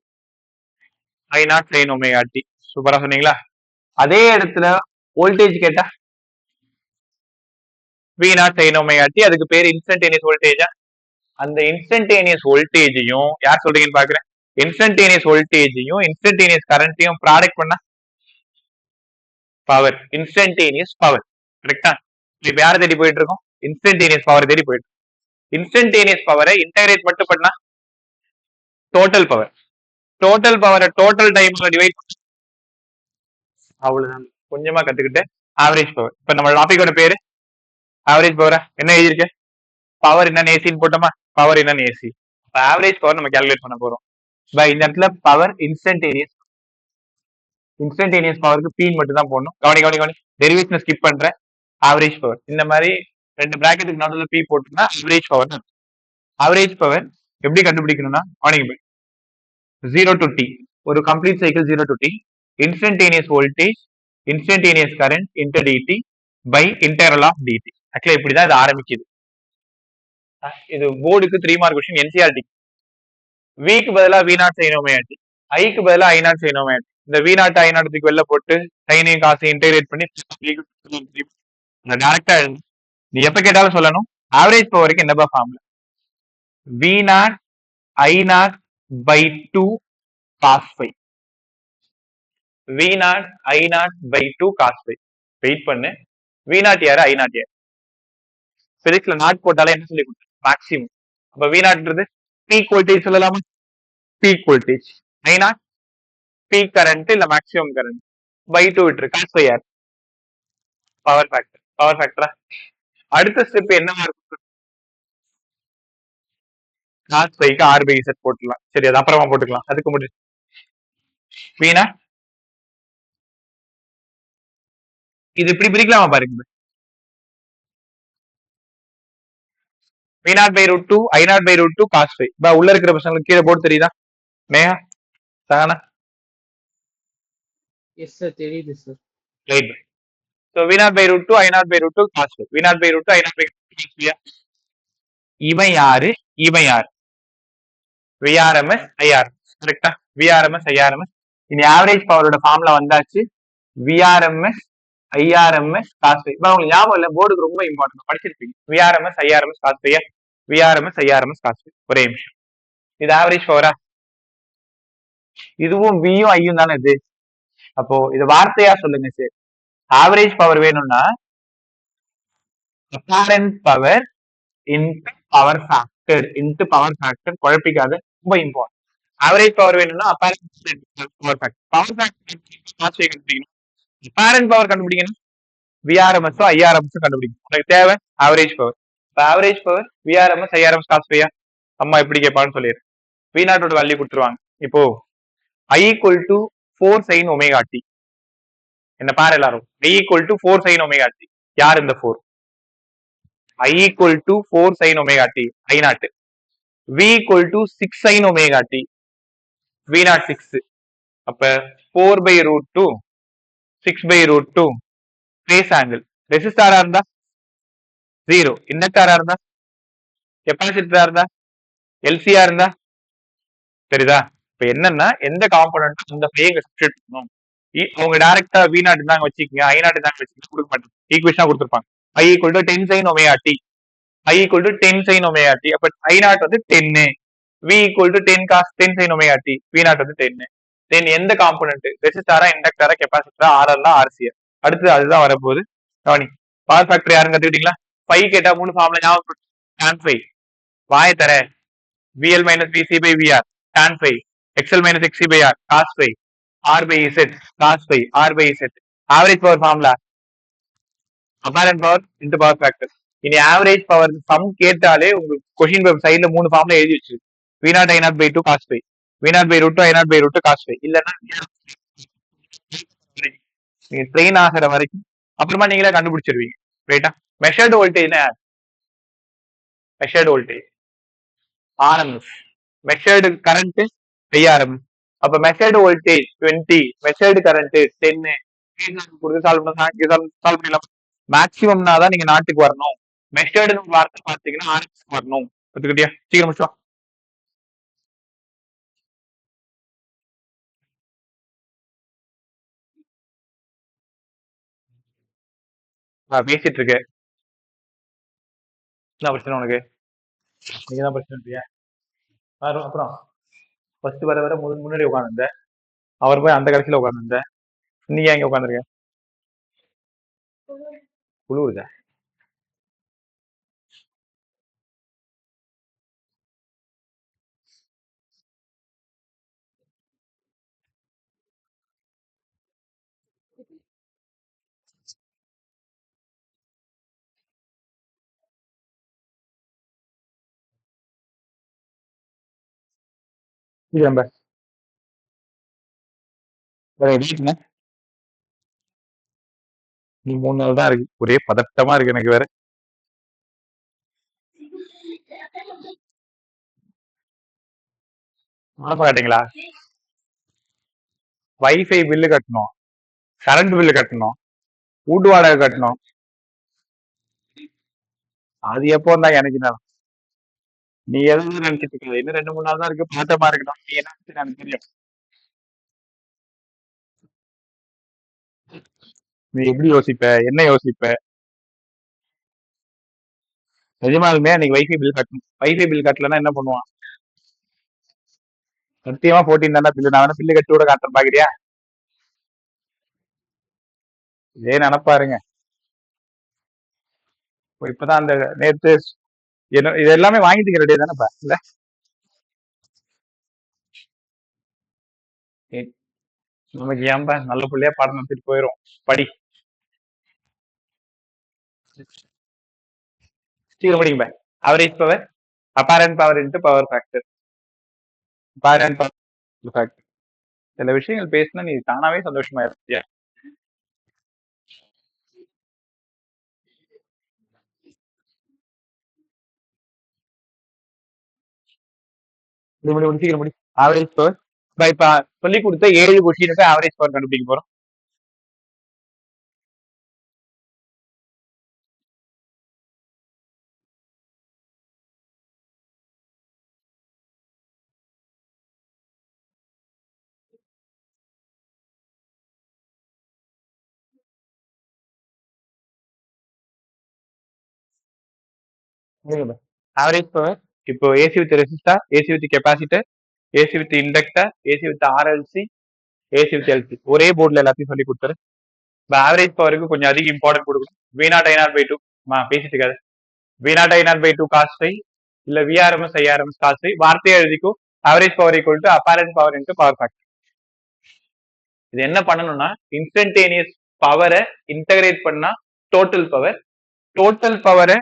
I naught sine omega t. சூப்பரா சொன்னீங்களா? அதே இடத்துல வோல்டேஜ் கேட்டா V naught sine omega t. அதுக்கு பேர் இன்ஸ்டன்டேனியஸ் வோல்டேஜா? அந்த இன்ஸ்டன்டேனியஸ் வோல்டேஜையும் யார் சொல்றீங்கன்னு பாக்குறேன். இன்ஸ்டன்டேனியஸ் வோல்டேஜையும் இன்ஸ்டன்டேனியஸ் கரண்ட்டையும் ப்ராடக்ட் பண்ணா பவர். Instantaneous power. கரெக்டா? இப்ப யாரை தேடி போயிட்டு இருக்கோம்? இன்ஸ்டன்டேனியஸ் பவர் தேடி போயிட்டு. இன்ஸ்டன்டேனியஸ் பவரை இன்டகிரேட் மட்டும் பண்ணா டோட்டல் பவர். டோட்டல் பவரை டோட்டல் டைம்ல டிவைட், அவ்வளவுதான். கொஞ்சமா கத்துக்கிட்டு ஆவரேஜ் பவர். இப்ப நம்ம டாபிக்கோட பேரு ஆவரேஜ் பவரா? என்ன எழுதியிருக்க? பவர் என்னன்னு ஏசின்னு போட்டோமா? பவர் என்னன்னு ஏசி. இப்ப ஆவரேஜ் பவர் நம்ம கால்குலேட் பண்ண போறோம். இந்த இடத்துல பவர் இன்ஸ்டன்டேனியஸ். இன்ஸ்டன்டேனியஸ் பவருக்கு பீன் மட்டும் தான் போடணும். கவனி. டெரிவேஷனை ஸ்கிப் பண்றேன். ஆவரேஜ் பவர் இந்த மாதிரி 2 பிராக்கெட்டுக்கு நடுவில் பி போட்டுனா ஆவரேஜ் பவர். ஆவரேஜ் பவர் எப்படி கண்டுபிடிக்கணும்னா கவனிங்க. 0 to t, ஒரு complete cycle 0 to t, instantaneous voltage instantaneous current into dt by integral of dt. ஆக்சுவலா இப்படிதான் இது ஆரம்பிக்குது. இது போர்டுக்கு 3 மார்க் கொஸ்டின் என்சிஆர்டி. விக்கு பதிலா V naught sine omega t, ஐக்கு பதிலா I naught sine omega t. இந்த வி நாட் ஐ நாட்டுக்கு வெளில போட்டு சைனையும் காசையும் இன்டெகிரேட் பண்ணி டைரக்டா எழுது. நீ எப்ப கேட்டாலும் சொல்லணும் ஆவரேஜ் பவருக்கு என்னப்பா formula? V naught I naught by 2 cos phi. V naught I naught by 2 cos phi. Wait பண்ணு. வி நாட் யாரு? ஐ நாட் யாரு? பிசிக்ஸ்ல நாட் போட்டாலே என்ன சொல்லி கொடுத்து? மேக்ஸிமம். அப்ப வி நாட்ன்றது பீக் வோல்டேஜ் சொல்லலாமா? Peak voltage. I naught peak current இல்ல மேக்ஸிமம் கரண்ட். பை 2 விட்டுரு. காஸ் ஃபை யார்? Power factor. பவர் ஃபேக்டரா? அடுத்த ஸ்டெப் என்னவா இருக்கும்? காஸ் ஃபைக்கு ஆர் பை இசட் போட்டுலாம். சரி, அது அப்புறமா போட்டுக்கலாம். அதுக்கு முடியும். வீணா இது இப்படி பிரிக்கலாமா பாருங்க. V naught by root 2 I naught by root 2 cos phi. உள்ள இருக்கிற பசங்களுக்கு கீழே போட்டு தெரியுதா? நேஹா, சஹானா?
எஸ் சார், தெரியுது sir.
Right. So V naught by root 2 I naught by root 2 cos phi. V naught by root 2 I naught by cos phi. இவன் யாரு? இவன் யாரு? VRMS IRMS. கரெக்டா? VRMS IRMS. இனி ஆவரேஜ் பவரோட ஃபார்முலா வந்தாச்சு. VRMS IRMS cos five. உங்களுக்கு ஞாபகம் இல்ல, போர்டுக்கு ரொம்ப இம்பார்ட்டன்ட், படிச்சிருப்பீங்க. VRMS IRMS cos phi. VRMS IRMS cos phi. ஒரே நிமிஷம். இது ஆவரேஜ் பவரா? இதுவும் வியும் ஐயும் தானே இது. அப்போ இது வார்த்தையா சொல்லுங்க சார். ஆவரேஜ் பவர் வேணும்னா apparent power into power factor into power factor. குழப்பிக்காத, ரொம்ப இம்பார்ட்டன்ட். ஆவரேஜ் பவர் வேணும்னா apparent power factor. Power factor கண்டுபிடிக்கணும். அப்பேரண்ட் பவர் கண்டுபிடிக்கணும். விஆர்எம்எஸ் ஐஆர்எம்எஸ் கண்டுபிடிக்கணும். உங்களுக்கு தேவை average power. Average power VRMS IRMS cos ஃபையா? அம்மா எப்படி கேட்பான்னு சொல்லிடு. வி நாட்டோட வேல்யூ கொடுத்துருவாங்க. இப்போ I equal to 4 sin omega t. என்ன பாரு எல்லாரும். I equal to 4 sin omega D. யார் இந்த 4? I equal to 4 sin omega t I naught. V equal to 6 sin omega t. V naught 6. அப்ப 4 பை ரூட் 2 6/√2 ஃபேஸ் ஆங்கிள். ரெசிஸ்டாரா இருந்தா 0, இண்டக்டாரா இருந்தா, கெப்பாசிட்டரா இருந்தா, எல்சியா இருந்தா, தெரியுதா? இப்ப என்னன்னா எந்த காம்பனன்ட் அந்த பையங்க சப்ஸ்டிட் பண்ணணும். அவங்க டைரக்டா V0 இருந்தாங்க வச்சுக்கோங்க, I0 இருந்தாங்க வச்சுக்கோங்க, கொடுக்க மாட்டாங்க. ஈக்குவேஷனா கொடுத்துருப்பாங்க. I = 10 sin ωt. I = 10 sin ωt. அப்ப I0 வந்து 10, V = 10 cos 10 sin ωt, V0 வந்து 10. தென் எந்த காம்பனன்ட் ரெசிஸ்டாரா, இண்டக்டாரா, கெப்பாசிட்டரா, ஆர்எல்லா, ஆர்சியா? அடுத்து அதுதான் வரப்போகுது. கவனி. பவர் ஃபேக்டர் யாருன்னு கத்துக்கிட்டீங்களா? 5 கேட்டா 3 ஃபார்முலா ஞாபகம். tan 5 வாய தர VL - VC/VR tan 5, XL - XC/R cos 5, R/Z cos 5, R/Z. Average power formula apparent power into power factor. இனி ஆவரேஜ் பவர் சம் கேட்டாலே உங்களுக்கு கொஸ்டின் பேப்பர் சைடுல 3 ஃபார்முலா எழுதி வச்சு V0 I0/2 cos 5, V0/√2 I0/√2 cos 5. இல்லன்னா நீங்க ட்ரெயின் ஆகிற வரைக்கும் அப்புறமா நீங்களே கண்டுபிடிச்சிருவீங்க. ரைட்டா? Measured voltage measured voltage RMS, measured current IRMS. அப்ப மெஷர்டு வோல்டேஜ் 20, மெஷர்டு கரண்ட் 10 கொடுத்து சால்வ் பண்ணலாம். மேக்ஸிமம்னா தான் நீங்க நாட்டுக்கு வரணும். மெஷர்டுன்னு வார்த்தை பார்த்தீங்கன்னா RMS வரணும். கத்துக்கிட்டியா? சீக்கிரம் முடிச்சா. நான் பேசிட்டு இருக்கேன். என்ன பிரச்சனை உனக்கு? நீங்க தான் பிரச்சனை இல்லையா? அப்புறம் ஃபர்ஸ்ட் வர முன்னாடி உட்காந்துருந்த, அவர் போய் அந்த கடைசியில உட்காந்துருந்த, நீங்க எங்க உட்காந்துருக்க? குழுவுதா? இது நம்ம வீட்டுல நீ 3 நாள் தான் இருக்கு. ஒரே பதட்டமா இருக்கு எனக்கு வேற. மனப்பா காட்டீங்களா? வைஃபை பில்லு கட்டணும், கரண்ட் பில்லு கட்டணும், வீட்டு வாடகை கட்டணும். அது எப்போ இருந்தா எனக்கு என்ன? நீ எதுவும் நினைச்சிட்டு இருக்காது. இன்னும் 2-3 நாள் தான் இருக்கு, பதட்டமா இருக்கணும். நீ என்ன நினைச்சு எனக்கு தெரியும். நீ எப்படி யோசிப்ப, என்ன யோசிப்ப? நிஜமாலுமே அன்னைக்கு வைஃபை பில் கட்டணும். வைஃபை பில் கட்டலன்னா என்ன பண்ணுவான்? சத்தியமா 14 தானே பில்லு. நான் வேணா பில்லு கட்டி கூட காட்டுறேன், பாக்குறியா? இதே நினைப்பாருங்க. இப்பதான் அந்த நேத்து என்ன இது எல்லாமே வாங்கிட்டு ரெடியா தானேப்பா? இல்ல நமக்கு ஏன்பா நல்ல பிள்ளையா பாடம் நடத்திட்டு போயிரும். படி சீக்கிரம் படிங்க. Average power, apparent power into power factor. Apparent power factor. சில விஷயங்கள் பேசினா நீ தானாவே சந்தோஷமா இருப்பியா? சீக்கிரம் முடி. ஆவரேஜ் பவர் இப்ப சொல்லி கொடுத்த 7 கொஸ்டினுக்கு ஆவரேஜ் பவர் கண்டுபிடிக்க போறோம். ஆவரேஜ் பவர் இப்போ AC with resistor, AC with capacitor, AC with inductor, AC with RLC, AC with LC. ஒரே போர்ட்ல எல்லாத்தையும் சொல்லி கொடுத்துரு. இப்போ ஆவரேஜ் பவருக்கு கொஞ்சம் அதிக இம்பார்ட்டன்ட் கொடுக்கணும். V0 I0/2 பேசிட்டு இருக்காது. V0 I0/2 cos 5 இல்ல VRMS IRMS cos 5 வார்த்தையை எழுதிக்கும். Average power equal to apparent power into power factor. இது என்ன பண்ணணும்னா இன்ஸ்டன்டேனியஸ் பவரை இன்டகிரேட் பண்ணா டோட்டல் பவர், டோட்டல் பவரை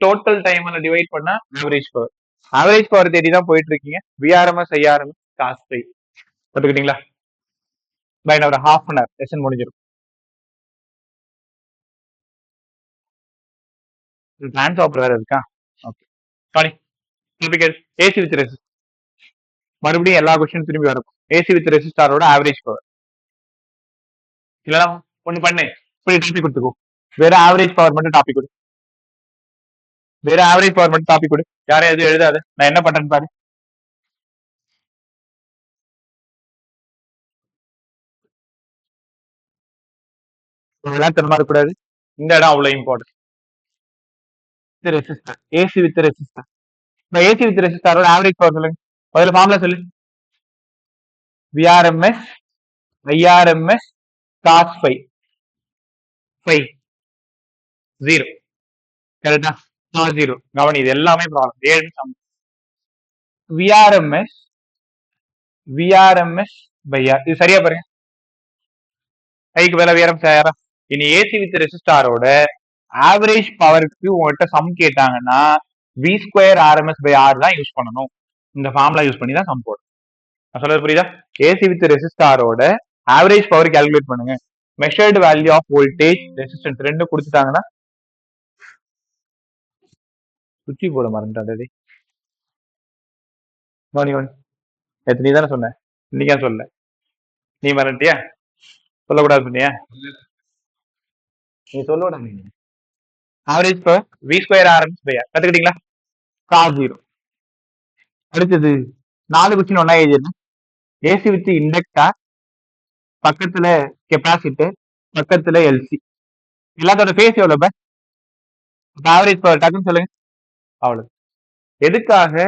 டோட்டல் டைம்ல டிவைட் பண்ணா ஆவரேஜ் பவர். ஆவரேஜ் பவர் தேடி தான் போயிட்டு இருக்கீங்க. VRMS IRMS cos 5 கத்துக்கிட்டீங்களா? பை ஒரு ஹாஃப் அன் ஹவர் லெசன் முடிஞ்சிடும். டிரான்ஸ்ஃபார்மர் வேற இருக்கா? Okay sorry. AC with resistor மறுபடியும் எல்லா கொஸ்டின் திரும்பி வரப்போம். ஏசி வித் ரெசிஸ்டாரோட ஆவரேஜ் பவர் இல்லைனா ஒண்ணு பண்ணு, இப்படி டாபிக் கொடுத்துக்கோ. வேற ஆவரேஜ் பவர் மட்டும் டாபிக் கொடு. வேற ஆவரேஜ் பவர் மட்டும் டாபிக் கொடு. யாரும் எதுவும் எழுதாது. நான் என்ன பண்றேன்னு பாரு. விளையாட்டுமா இருக்கக்கூடாது. இந்த இடம் அவ்வளவு important. Resistor AC with resistor. இந்த ஏசி வித் ரெசிஸ்டரோட ஆவரேஜ் பவர் சொல்லுங்க. முதல்ல ஃபார்முலா சொல்லு. VRMS IRMS cos phi phi 0. கரெக்டா? காஸ் 0. கவனி, இது எல்லாமே problem. 7 sum. VRMS VRMS by R. இது சரியா பாருங்க. ஐக்கு மேல விஆர்எம்எஸ் யாரா? இனி ஏசி வித் ரெசிஸ்டாரோட ஆவரேஜ் பவருக்கு உங்கள்கிட்ட சம் கேட்டாங்கன்னா V square RMS by R தான் யூஸ் பண்ணணும். இந்த ஃபார்முலா யூஸ் பண்ணி தான் சம் போடும். நான் சொல்றது புரியுதா? ஏசி வித் ரெசிஸ்டாரோட ஆவரேஜ் பவர் கால்குலேட் பண்ணுங்க. Measured value of voltage resistance ரெண்டும் கொடுத்துட்டாங்கன்னா சுற்றி போட மறந்துட்டாடி. நீ தானே சொன்ன, இன்னைக்கா சொல்ல? நீ மறந்துட்டியா? சொல்லக்கூடாது சொன்னியா? நீ சொல்லக்கூடா. நீ average power V square RMS by R கத்துக்கிட்டீங்களா? காஸ் 0. அடுத்தது 4 கொஸ்டின் ஒன்னா எழுதிருந்தேன். ஏசி வித் இண்டக்டார், பக்கத்துல கெப்பாசிட்டர், பக்கத்துல எல்சி. எல்லாத்தோட ஃபேஸ் எவ்வளவு? ஆவரேஜ் பவர் டக்குன்னு சொல்லுங்க. அவ்வளவு. எதுக்காக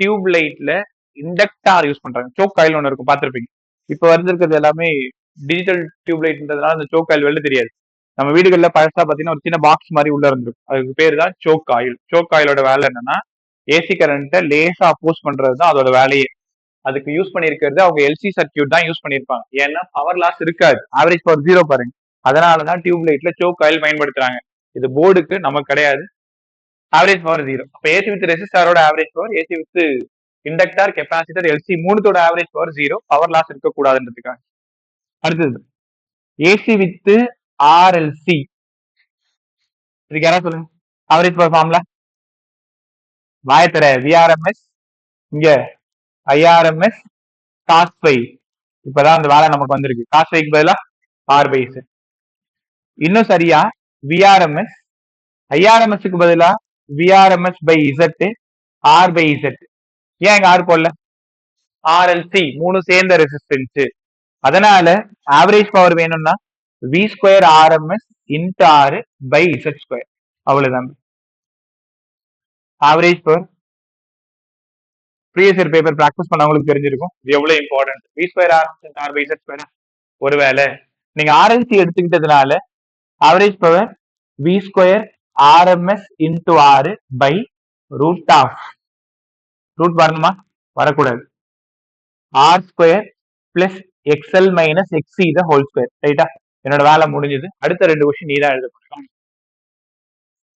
டியூப் லைட்ல இண்டக்டார் யூஸ் பண்றாங்க? சோக் காயில் ஒன்று இருக்கும், பார்த்துருப்பீங்க. இப்போ வந்திருக்கிறது எல்லாமே டிஜிட்டல் டியூப் லைட்ன்றதுனால அந்த சோக் காயில் வெளில தெரியாது. நம்ம வீடுகளில் பழசா பார்த்தீங்கன்னா ஒரு சின்ன பாக்ஸ் மாதிரி உள்ள இருந்திருக்கும். அதுக்கு பேர் தான் சோக் காயில். சோக் காயிலோட வேலை என்னன்னா ஏசி கரண்ட்டை லேசா அப்போஸ் பண்றது தான் அதோட வேலையே. அதுக்கு யூஸ் பண்ணியிருக்கிறது அவங்க எல்சி சர்க்கியூட் தான் யூஸ் பண்ணியிருப்பாங்க. ஏன்னா பவர் லாஸ் இருக்காது. ஆவரேஜ் பவர் 0 பாருங்க. அதனாலதான் டியூப் லைட்ல சோக் காயில் பயன்படுத்துறாங்க. இது போர்டுக்கு நமக்கு கிடையாது. Average power 0. அப்ப ஏசி வித் ரெசிஸ்டாரோட average power, AC with inductor, capacitor, LC மூணுத்தோட ஆவரேஜ் பவர் 0. பவர் லாஸ் இருக்கக்கூடாதுன்றதுக்காக. அடுத்தது ஏசி வித் ஆர்எல்சி. இதுக்கு யாராவது சொல்லுங்க ஆவரேஜ் பவர் ஃபார்முலா. வாயத்தர விஆர்எம்எஸ், இங்க ஐஆர்எம்எஸ் காஸ் ஃபை. இப்பதான் அந்த வேலை நமக்கு வந்திருக்கு. காஸ் ஃபைக்கு பதிலா ஆர் பை இசட். இன்னும் சரியா விஆர்எம்எஸ் ஐஆர்எம்எஸ்க்கு பதிலா VRMS by Z R by Z. ஏன் இங்க ஆர் போடல? ஆர்எல்சி மூணு சேர்ந்த ரெசிஸ்டன்ஸ். அதனால ஆவரேஜ் பவர் வேணும்னா V square RMS into R by Z square. அவ்வளவுதான் average power. Previous year paper practice பண்ணவங்களுக்கு தெரிஞ்சிருக்கும் இது எவ்வளவு important. V square RMS R by Z square. ஒருவேளை நீங்க ஆர்எல்சி எடுத்துக்கிட்டதுனால average power V square RMS into R by root of. Root வரணுமா? வரக்கூடாது. R square plus XL minus XC the whole square. ரைட்டா? என்னோட வேலை முடிஞ்சது. அடுத்த 2 கொஸ்டின் நீ தான் எழுத போறீங்க.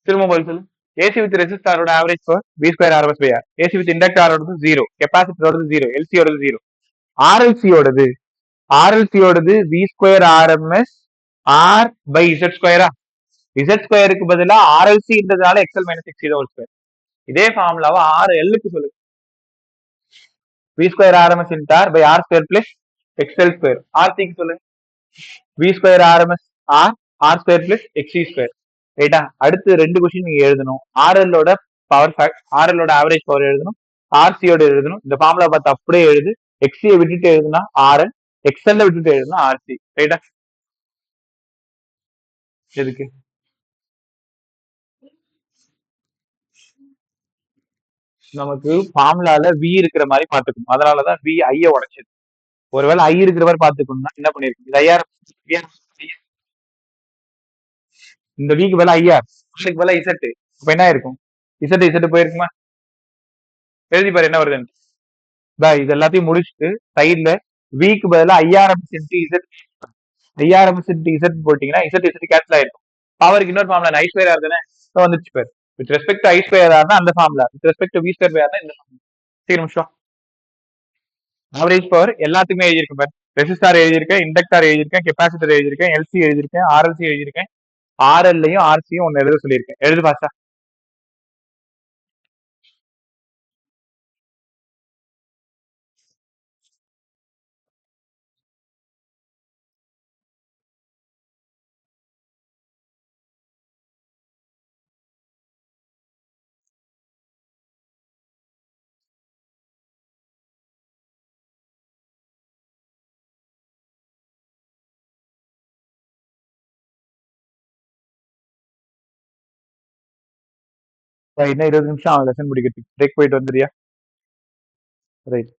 திரும்ப போய் சொல்லு. ஏசி வித் ரெசிஸ்டாரோட average power V square RMS by R. AC with இண்டக்டாரோடது 0, கெப்பாசிட்டரோடது 0, எல்சியோடது 0. ஆர்எல்சியோடது ஆர்எல்சியோடது V square RMS R by Z ஸ்கொயரா? இசட் ஸ்கொயருக்கு பதிலா ஆர்எல்சின்றதுனால XL minus XC the whole square. இதே ஃபார்முலாவை ஆர்எல்லுக்கு சொல்லுங்க. V square RMS into R by R square plus XL square. ஆர்சிக்கு சொல்லுங்க. V square RMS R R square plus XC square. ரைட்டா? அடுத்து 2 கொஸ்டின் நீங்க எழுதணும். ஆர்எல்லோட பவர் ஃபேக்ட், ஆர்எல்லோட ஆவரேஜ் பவர் எழுதணும், ஆர்சியோட எழுதணும். இந்த ஃபார்முலா பார்த்து அப்படியே எழுது. எக்ஸியை விட்டுட்டு எழுதுனா ஆர்எல், எக்ஸ்எல்ல விட்டுட்டு எழுதுனா ஆர்சி. ரைட்டா? எதுக்கு? நமக்கு ஃபார்முலால வி இருக்கிற மாதிரி பாத்துக்கணும். அதனாலதான் வி ஐய உடைச்சது. ஒருவேளை ஐ இருக்கிற மாதிரி பாத்துக்கணும்னா என்ன பண்ணிருக்கோம்? இது ஐஆர். இந்த விக்கு பதிலா ஐஆர், அதுக்கு பதிலா இசட். இப்ப என்ன இருக்கும்? இசட் இசட் போயிருக்குமா? எழுதி பாரு என்ன வருதுன்னு. இது எல்லாத்தையும் முடிச்சுட்டு சைட்ல விக்கு பதிலா IRMS into Z, IRMS into Z போட்டீங்கன்னா இசட் இசட் கேன்சல் ஆயிருக்கும். பவருக்கு இன்னொரு ஃபார்முலா ஐ ஸ்கொயர் ஆர் தானே வந்துச்சு பேர். With respect to I square ஆர்னா அந்த formula, with respect to V square by ஆர்னா இந்த ஃபார்முலா. சரி நிமிஷம். ஆவரேஜ் பவர் எல்லாத்துக்குமே எழுதியிருக்கேன் பாரு. ரெசிஸ்டார் எழுதியிருக்கேன், இண்டக்டார் எழுதியிருக்கேன், கெப்பாசிட்டர் எழுதியிருக்கேன், எல்சி எழுதியிருக்கேன், ஆர்எல்சி எழுதியிருக்கேன், ஆர்எல்லையும் ஆர்சியும் ஒன்னு எழுத சொல்லியிருக்கேன். எழுது பாஸ்டா. இன்னும் 20 நிமிஷம் ஆகும் லெசன் முடிக்கிறதுக்கு. பிரேக் போயிட்டு வந்துறியா? ரைட்.